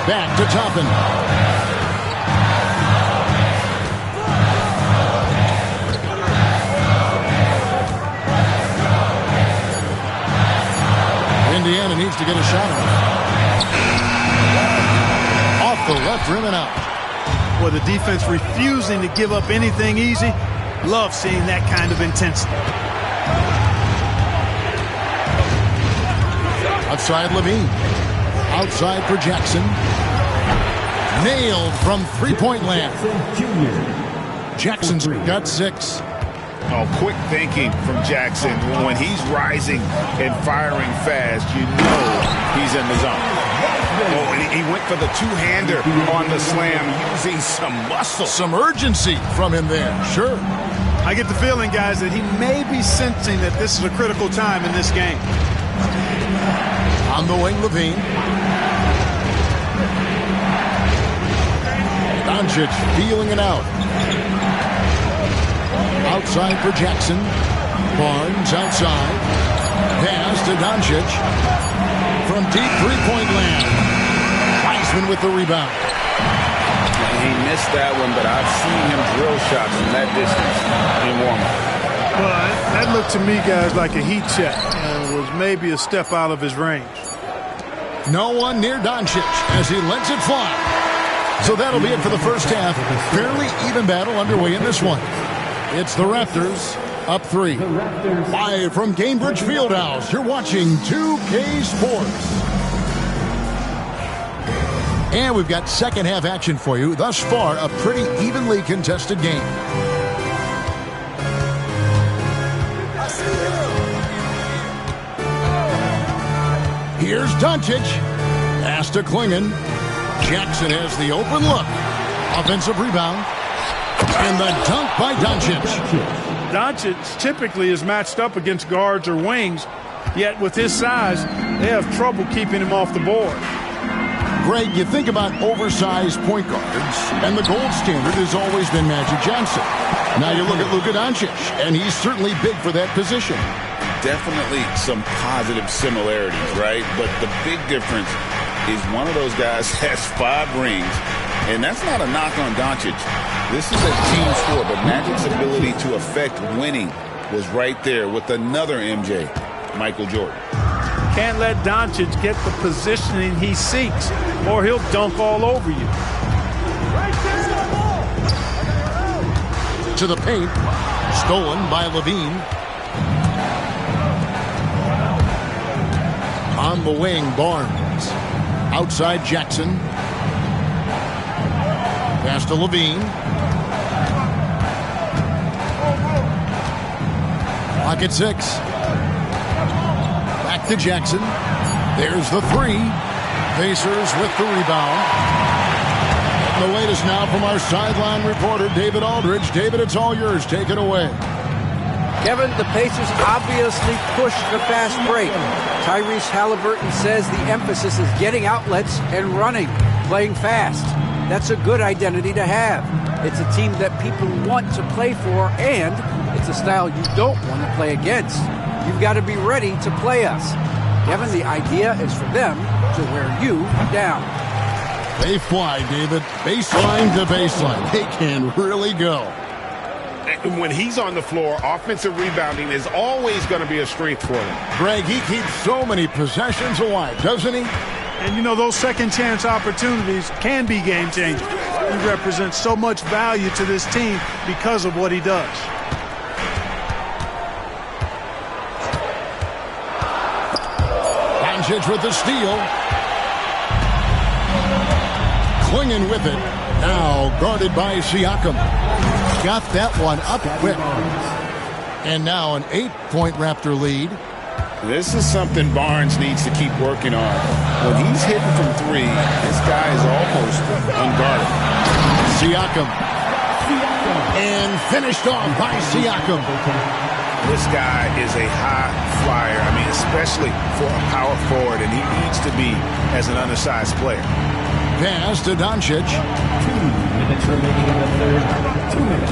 Speaker 9: Back to Toppin. Indiana needs to get a shot off the left rim and out.
Speaker 10: Well, the defense refusing to give up anything easy. Love seeing that kind of intensity.
Speaker 9: Outside Levine. Outside for Jackson. Nailed from three-point land. Jackson's got 6.
Speaker 12: Oh, quick thinking from Jackson. When he's rising and firing fast, you know he's in the zone. Oh, and he went for the two-hander on the slam using some muscle.
Speaker 9: Some urgency from him there, sure.
Speaker 10: I get the feeling, guys, that he may be sensing that this is a critical time in this game.
Speaker 9: On the wing, Levine. Doncic feeling it out. Outside for Jackson. Barnes outside. Pass to Doncic. From deep three-point land. Wiseman with the rebound.
Speaker 12: He missed that one, but I've seen him drill shots from that distance in warm-up.
Speaker 10: Well, that looked to me, guys, like a heat check and was maybe a step out of his range.
Speaker 9: No one near Doncic as he lets it fly. So that'll be it for the first half. Fairly even battle underway in this one. It's the Raptors up 3. Live from Cambridge Fieldhouse, you're watching 2K Sports. And we've got second half action for you. Thus far, a pretty evenly contested game. Here's Doncic. Pass to Klingon. Jackson has the open look. Offensive rebound. And the dunk by Doncic.
Speaker 10: Doncic typically is matched up against guards or wings, yet with his size, they have trouble keeping him off the board.
Speaker 9: Greg, you think about oversized point guards, and the gold standard has always been Magic Johnson. Now you look at Luka Doncic, and he's certainly big for that position.
Speaker 12: Definitely some positive similarities, right? But the big difference is one of those guys has 5 rings, and that's not a knock on Doncic. This is a team sport, but Magic's ability to affect winning was right there with another MJ, Michael Jordan.
Speaker 10: Can't let Doncic get the positioning he seeks, or he'll dunk all over you.
Speaker 9: To the paint, stolen by Levine. On the wing, Barnes. Outside Jackson. Pass to Levine. Clock at 6. Back to Jackson. There's the 3. Pacers with the rebound. The latest now from our sideline reporter, David Aldridge. David, it's all yours. Take it away.
Speaker 11: Kevin, the Pacers obviously pushed the fast break. Tyrese Halliburton says the emphasis is getting outlets and running, playing fast. That's a good identity to have. It's a team that people want to play for, and it's a style you don't want to play against. You've got to be ready to play us. Kevin, the idea is for them to wear you down.
Speaker 9: They fly, David. Baseline to baseline. They can really go.
Speaker 12: And when he's on the floor, offensive rebounding is always going to be a strength for him.
Speaker 9: Greg, he keeps so many possessions alive, doesn't he?
Speaker 10: And, you know, those second chance opportunities can be game changers. He represents so much value to this team because of what he does.
Speaker 9: Doncic with the steal. Clinging with it. Now guarded by Siakam. Got that one up quick. And now an 8-point Raptor lead.
Speaker 12: This is something Barnes needs to keep working on. When he's hitting from 3, this guy is almost unguarded.
Speaker 9: Siakam. And finished off by Siakam.
Speaker 12: This guy is a high flyer. I mean, especially for a power forward, and he needs to be as an undersized player.
Speaker 9: Pass to Doncic.
Speaker 5: 2 minutes remaining in the third. 2 minutes.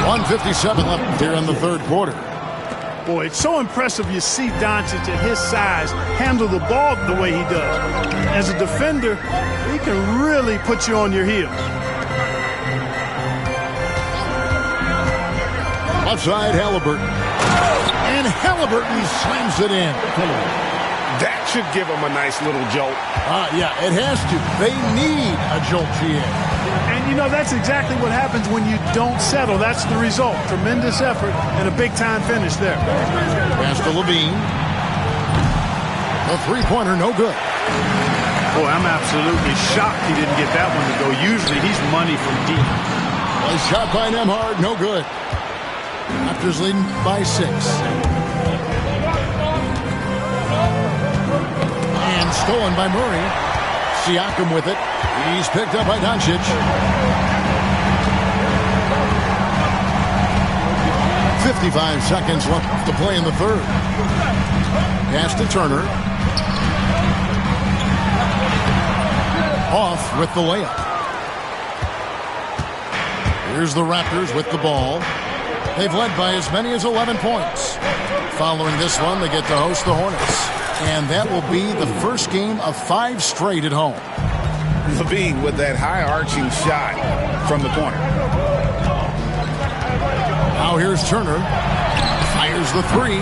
Speaker 9: 1:57 left here in the third quarter.
Speaker 10: Boy, it's so impressive you see Doncic at his size handle the ball the way he does. As a defender, he can really put you on your heels.
Speaker 9: Outside Halliburton. And Halliburton slams it in.
Speaker 12: That should give him a nice little jolt.
Speaker 9: Yeah, it has to. They need a jolt, GA.
Speaker 10: And, you know, that's exactly what happens when you don't settle. That's the result. Tremendous effort and a big-time finish there.
Speaker 9: Pass to Levine. The three-pointer, no good.
Speaker 10: Boy, I'm absolutely shocked he didn't get that one to go. Usually he's money from deep.
Speaker 9: A shot by Nembhard, no good. Raptors leading by 6. And stolen by Murray. Siakam with it. He's picked up by Doncic. 55 seconds left to play in the third. Pass to Turner. Off with the layup. Here's the Raptors with the ball. They've led by as many as 11 points. Following this one, they get to host the Hornets. And that will be the first game of 5 straight at home.
Speaker 12: Levine with that high-arching shot from the corner.
Speaker 9: Now here's Turner. Fires the 3.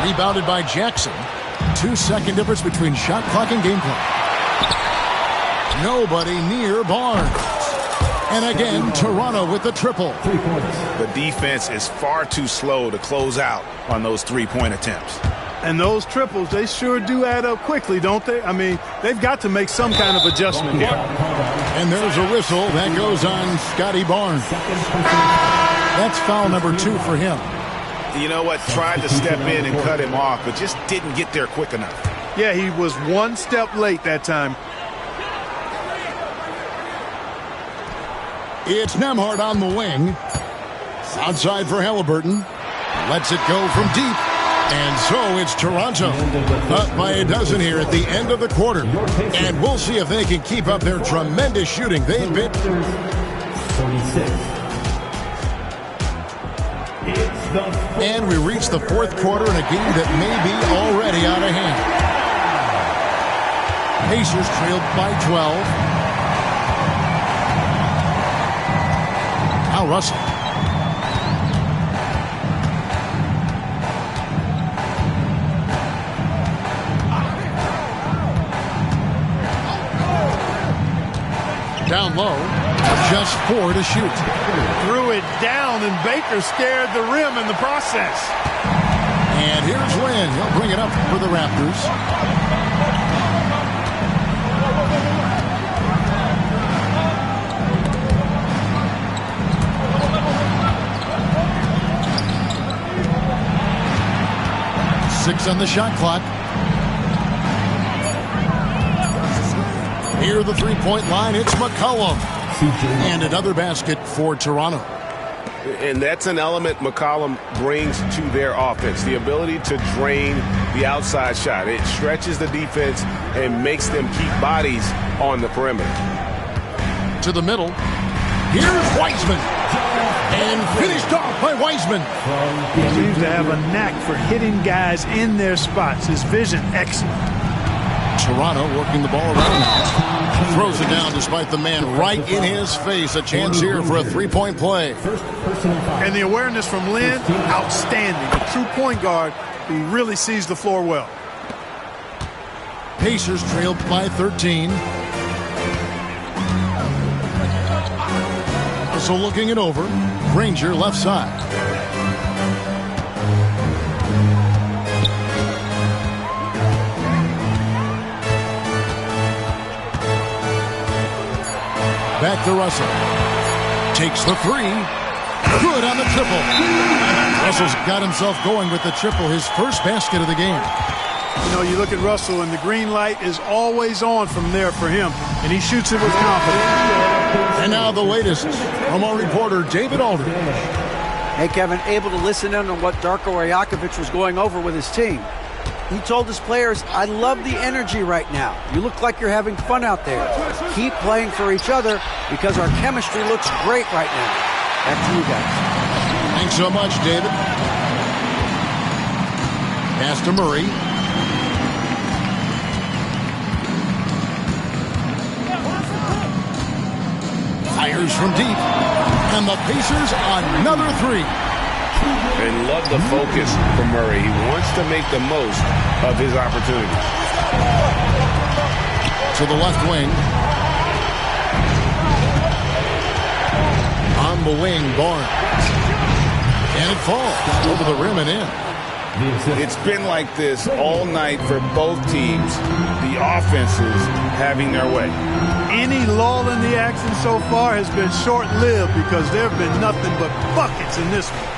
Speaker 9: Rebounded by Jackson. 2-second difference between shot clock and game clock. Nobody near Barnes. And again, Toronto with the triple.
Speaker 5: 3 points.
Speaker 12: The defense is far too slow to close out on those three-point attempts.
Speaker 10: And those triples, they sure do add up quickly, don't they? I mean, they've got to make some kind of adjustment here.
Speaker 9: And there's a whistle that goes on Scotty Barnes. That's foul number 2 for him.
Speaker 12: You know what? Tried to step in and cut him off, but just didn't get there quick enough.
Speaker 10: Yeah, he was one step late that time.
Speaker 9: It's Nembhard on the wing. Outside for Halliburton. Lets it go from deep. And so it's Toronto up by a dozen here at the end of the quarter. And we'll see if they can keep up their tremendous shooting. They've been...
Speaker 5: 46.
Speaker 9: And we reach the fourth quarter in a game that may be already out of hand. Pacers trailed by 12. Now Russell. Down low, just 4 to shoot.
Speaker 10: Threw it down, and Baker scared the rim in the process.
Speaker 9: And here's Lynn. He'll bring it up for the Raptors. Six on the shot clock. Near the three-point line, it's McCollum. And another basket for Toronto.
Speaker 12: And that's an element McCollum brings to their offense, the ability to drain the outside shot. It stretches the defense and makes them keep bodies on the perimeter.
Speaker 9: To the middle. Here's Wiseman. And finished off by Wiseman.
Speaker 10: He seems to have a knack for hitting guys in their spots. His vision, excellent.
Speaker 9: Toronto working the ball around now. Throws it down despite the man right in his face. A chance here for a three-point play.
Speaker 10: And the awareness from Lynn, outstanding. A true point guard who really sees the floor well.
Speaker 9: Pacers trailed by 13. So looking it over. Granger left side. Back to Russell. Takes the three. Good on the triple. Russell's got himself going with the triple, his first basket of the game.
Speaker 10: You know, you look at Russell, and the green light is always on from there for him, and he shoots it with confidence.
Speaker 9: And now the latest from our reporter, David Aldridge.
Speaker 11: Hey, Kevin, able to listen in on what Darko Rajakovic was going over with his team. He told his players, I love the energy right now. You look like you're having fun out there. Keep playing for each other because our chemistry looks great right now. Back to you guys.
Speaker 9: Thanks so much, David. Pass to Murray. Fires from deep. And the Pacers another three.
Speaker 12: And love the focus from Murray. He wants to make the most of his opportunities.
Speaker 9: To the left wing. On the wing, Barnes. And it falls over the rim and in.
Speaker 12: It's been like this all night for both teams. The offenses having their way.
Speaker 10: Any lull in the action so far has been short-lived because there have been nothing but buckets in this one.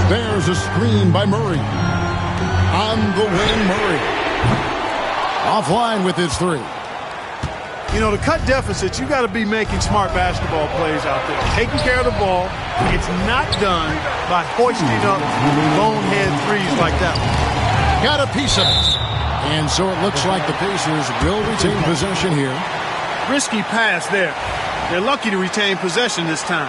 Speaker 9: There's a screen by Murray. On the wing, Murray. Offline with his three.
Speaker 10: You know, to cut deficits, you got to be making smart basketball plays out there. Taking care of the ball. It's not done by hoisting up bonehead threes like that one.
Speaker 9: Got a piece of it. And so it looks like the Pacers will retain possession here.
Speaker 10: Risky pass there. They're lucky to retain possession this time.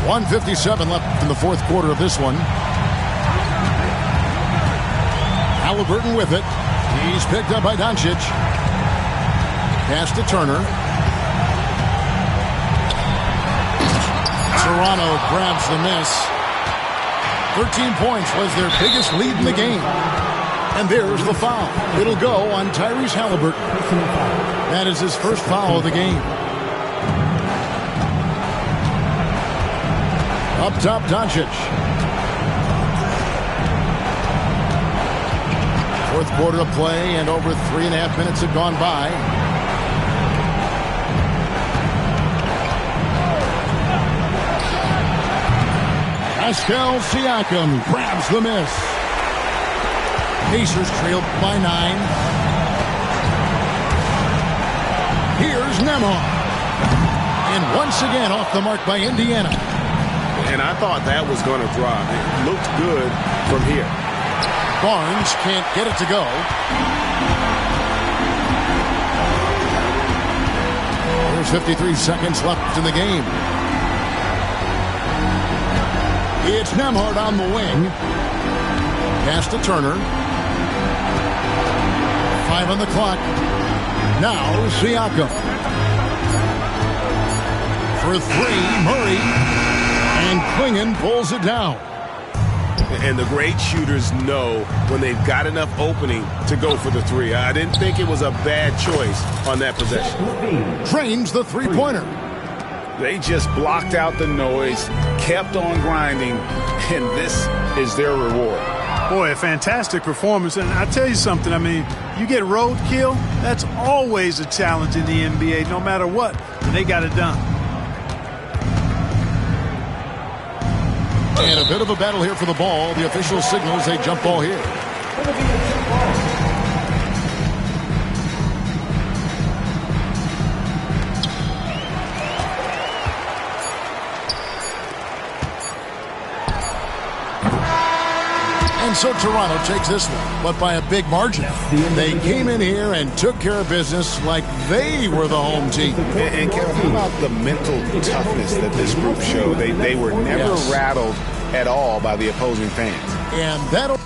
Speaker 9: .157 left in the fourth quarter of this one. Halliburton with it. He's picked up by Doncic. Pass to Turner. Toronto grabs the miss. 13 points was their biggest lead in the game. And there's the foul. It'll go on Tyrese Halliburton. That is his first foul of the game. Up top, Doncic. Fourth quarter of play, and over 3.5 minutes have gone by. Pascal Siakam grabs the miss. Pacers trailed by 9. Here's Nembhard. And once again off the mark by Indiana.
Speaker 12: And I thought that was going to drop. It looked good from here.
Speaker 9: Barnes can't get it to go. There's 53 seconds left in the game. It's Nembhard on the wing. Pass to Turner. 5 on the clock. Now Siakam. For 3, Murray. And Klingon pulls it down.
Speaker 12: And the great shooters know when they've got enough opening to go for the 3. I didn't think it was a bad choice on that possession.
Speaker 9: Trains the three-pointer.
Speaker 12: They just blocked out the noise, kept on grinding, and this is their reward.
Speaker 10: Boy, a fantastic performance. And I tell you something, I mean, you get roadkill, that's always a challenge in the NBA, no matter what. And they got it done.
Speaker 9: And a bit of a battle here for the ball. The official signals a jump ball here. And so Toronto takes this one, but by a big margin. They came in here and took care of business like they were the home team.
Speaker 12: And Kevin, how about the mental toughness that this group showed? They were never rattled at all by the opposing fans.
Speaker 9: And that'll...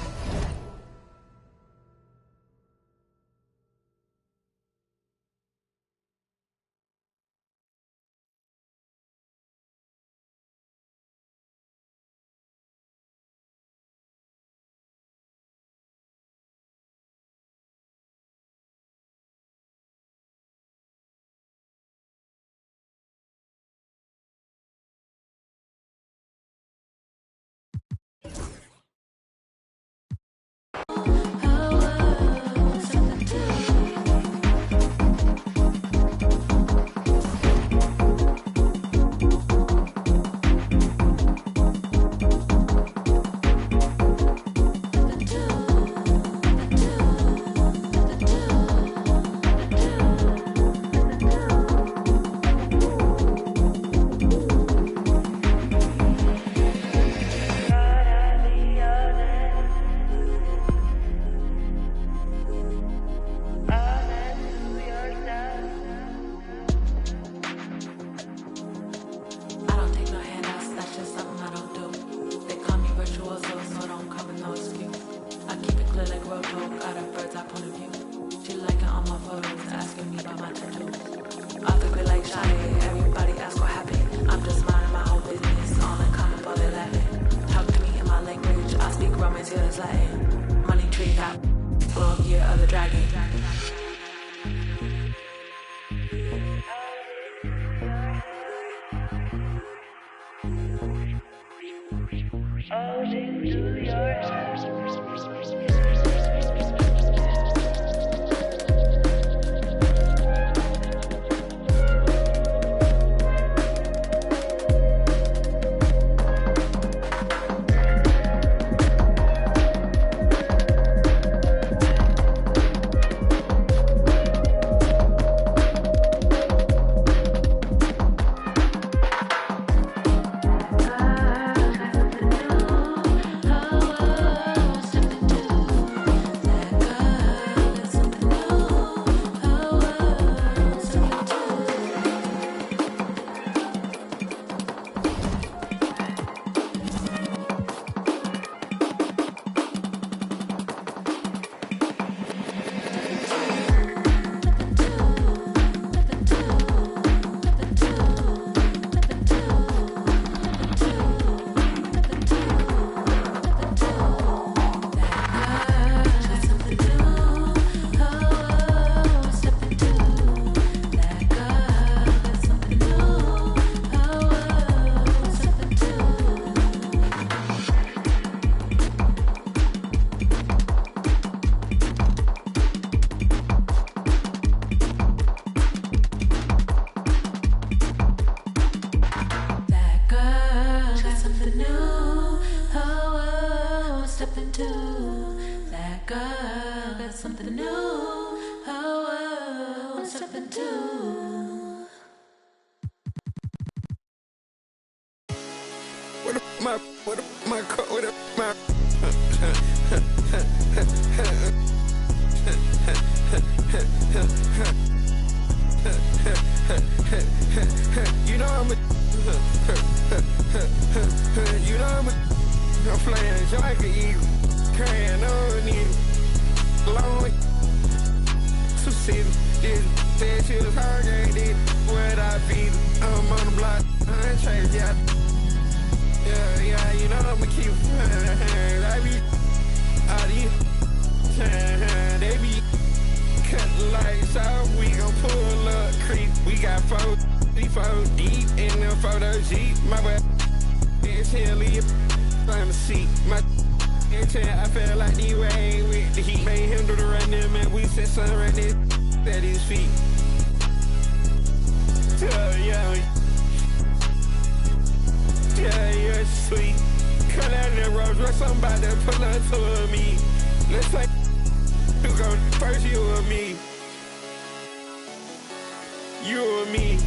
Speaker 8: With my cup, with my. You know I'm a. You know I'm playing so I can eat. Carrying on you. Long. To see this. Said she was hard, ain't it? Where'd I be? I'm on the block. I ain't changed yet. Yeah, you know I'ma keep. I be. They be cutting lights out. We gon' pull up creep. We got 4 deep in the photo Jeep. My boy is here, leave on the seat. My I feel like the way with the heat. Made him do the running, man. We said something right there at his feet. Yeah, sweet. Cut out the Rolls Royce, somebody pull up to me. Let's take who go first, you or me. You or me.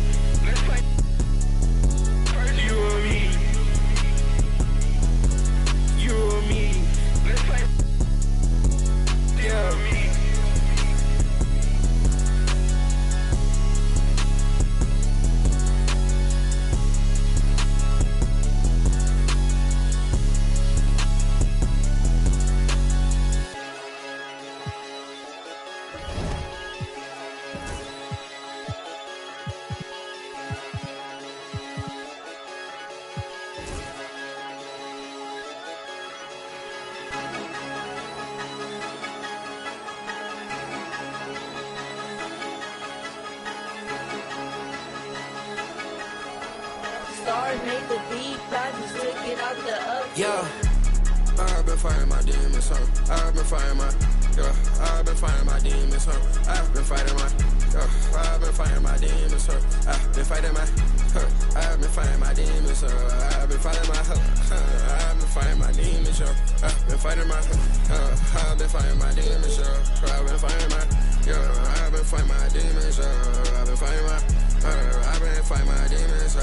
Speaker 8: Let's play first, you or me. You or me. Let's play. Yeah. Yeah, I've been fighting my demons, huh? I've been fighting my, I've been fighting my demons, huh? I've been fighting my, I've been fighting my demons, huh? I've been fighting my, I've been fighting my demons, I've been fighting my, I've been fighting my demons, I've been fighting my, I've been fighting my demons, I've been fighting my, I've been fighting my demons, I've been fighting my, I've been fighting my demons,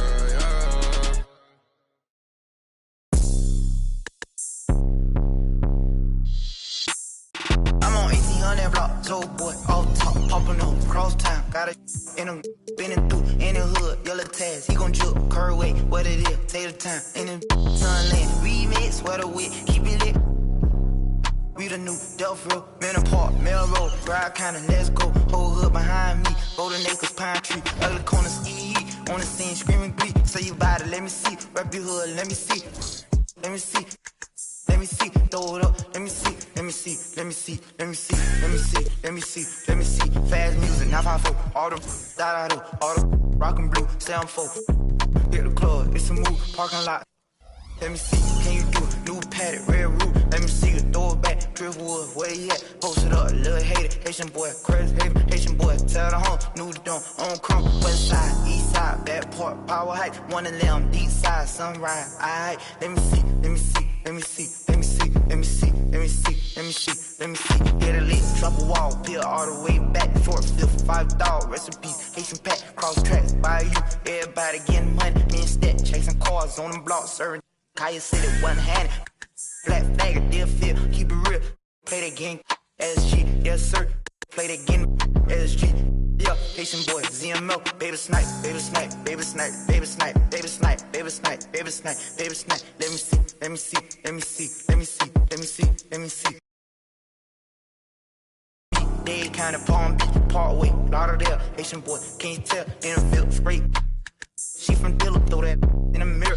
Speaker 13: So boy, off top, popping up, cross town, got it in him, spinning through, in the hood, yellow tags, he gon' juke, curry way, what it is, take the time, in the sunland, remix, sweater wet, keep it lit, we the new Delph Road, Manor Park, Melrose, Bride County, let's go, whole hood behind me, Golden Acres, Pine Tree, ugly corner, ski, on the scene, screaming glee, say you bout it, let me see, rep your hood, let me see, let me see. Let me see, throw it up, let me see, let me see, let me see, let me see, let me see, let me see, let me see. Fast music, 954, all the da-da-do, all the rock and blue, 7-4. Hit the club, it's a move, parking lot. Let me see, can you do it? New paddock, red roof, let me see you throw it back. Driftwood, where you at? Post it up, little hater, Haitian boy, crazy hater, Haitian boy, tell the home, new the dome, on chrome, west side, east side, back part, power height, one of them, deep side, sunrise, alright, let me see, let me see. Let me see, let me see, let me see, let me see, let me see, let me see. Get a lick, drop a wall, peel all the way back. 4th, 5th, 5 dog, recipes, Haitian pack, cross tracks, by you. Everybody getting money, me and Stat, chasing cars on them blocks, serving. Kaya City, one-handed. Black flag, a deal feel, keep it real. Play that game, SG, yes sir. Play that game, SG. Yeah, Haitian boy, ZML, baby snipe, baby snipe, baby snipe, baby snipe, baby snipe, baby snipe, baby snipe, baby snipe. Let me see, let me see, let me see, let me see, let me see, let me see. Dade County, Palm Beach, Parkway, Lauderdale, Haitian boy, can you tell? In a field, straight. She from Dilla, throw that in the mirror,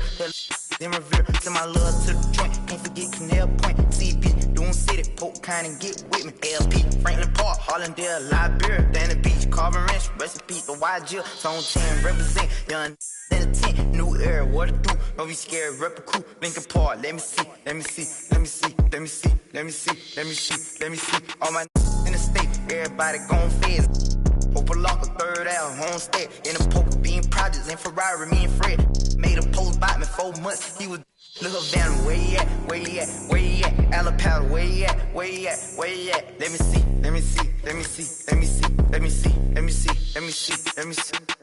Speaker 13: then revere. Send my love to the joint, can't forget Canal Point, CP, Dune City, Polk County, get with me, LP, Franklin Park, Hollandale, Liberia, Danny Beach, Carvin Ranch, recipe, the YG, Zone 10, represent, young in the tent, new era, what to do, don't be scared, rep a crew, Lincoln Park, let me see, let me see, let me see, let me see, let me see, let me see, let me see, all my in the state, everybody gon' fizz. Opalaka, 3rd Ave, homestead, in the poker bean projects, in Ferrari, me and Fred, made a post by me 4 months, he was, look up down, where he at, where he at, where he at, Alapata, where he at, where he at, where he at, let me see, let me see, let me see, let me see, let me see, let me see, let me see, let me see.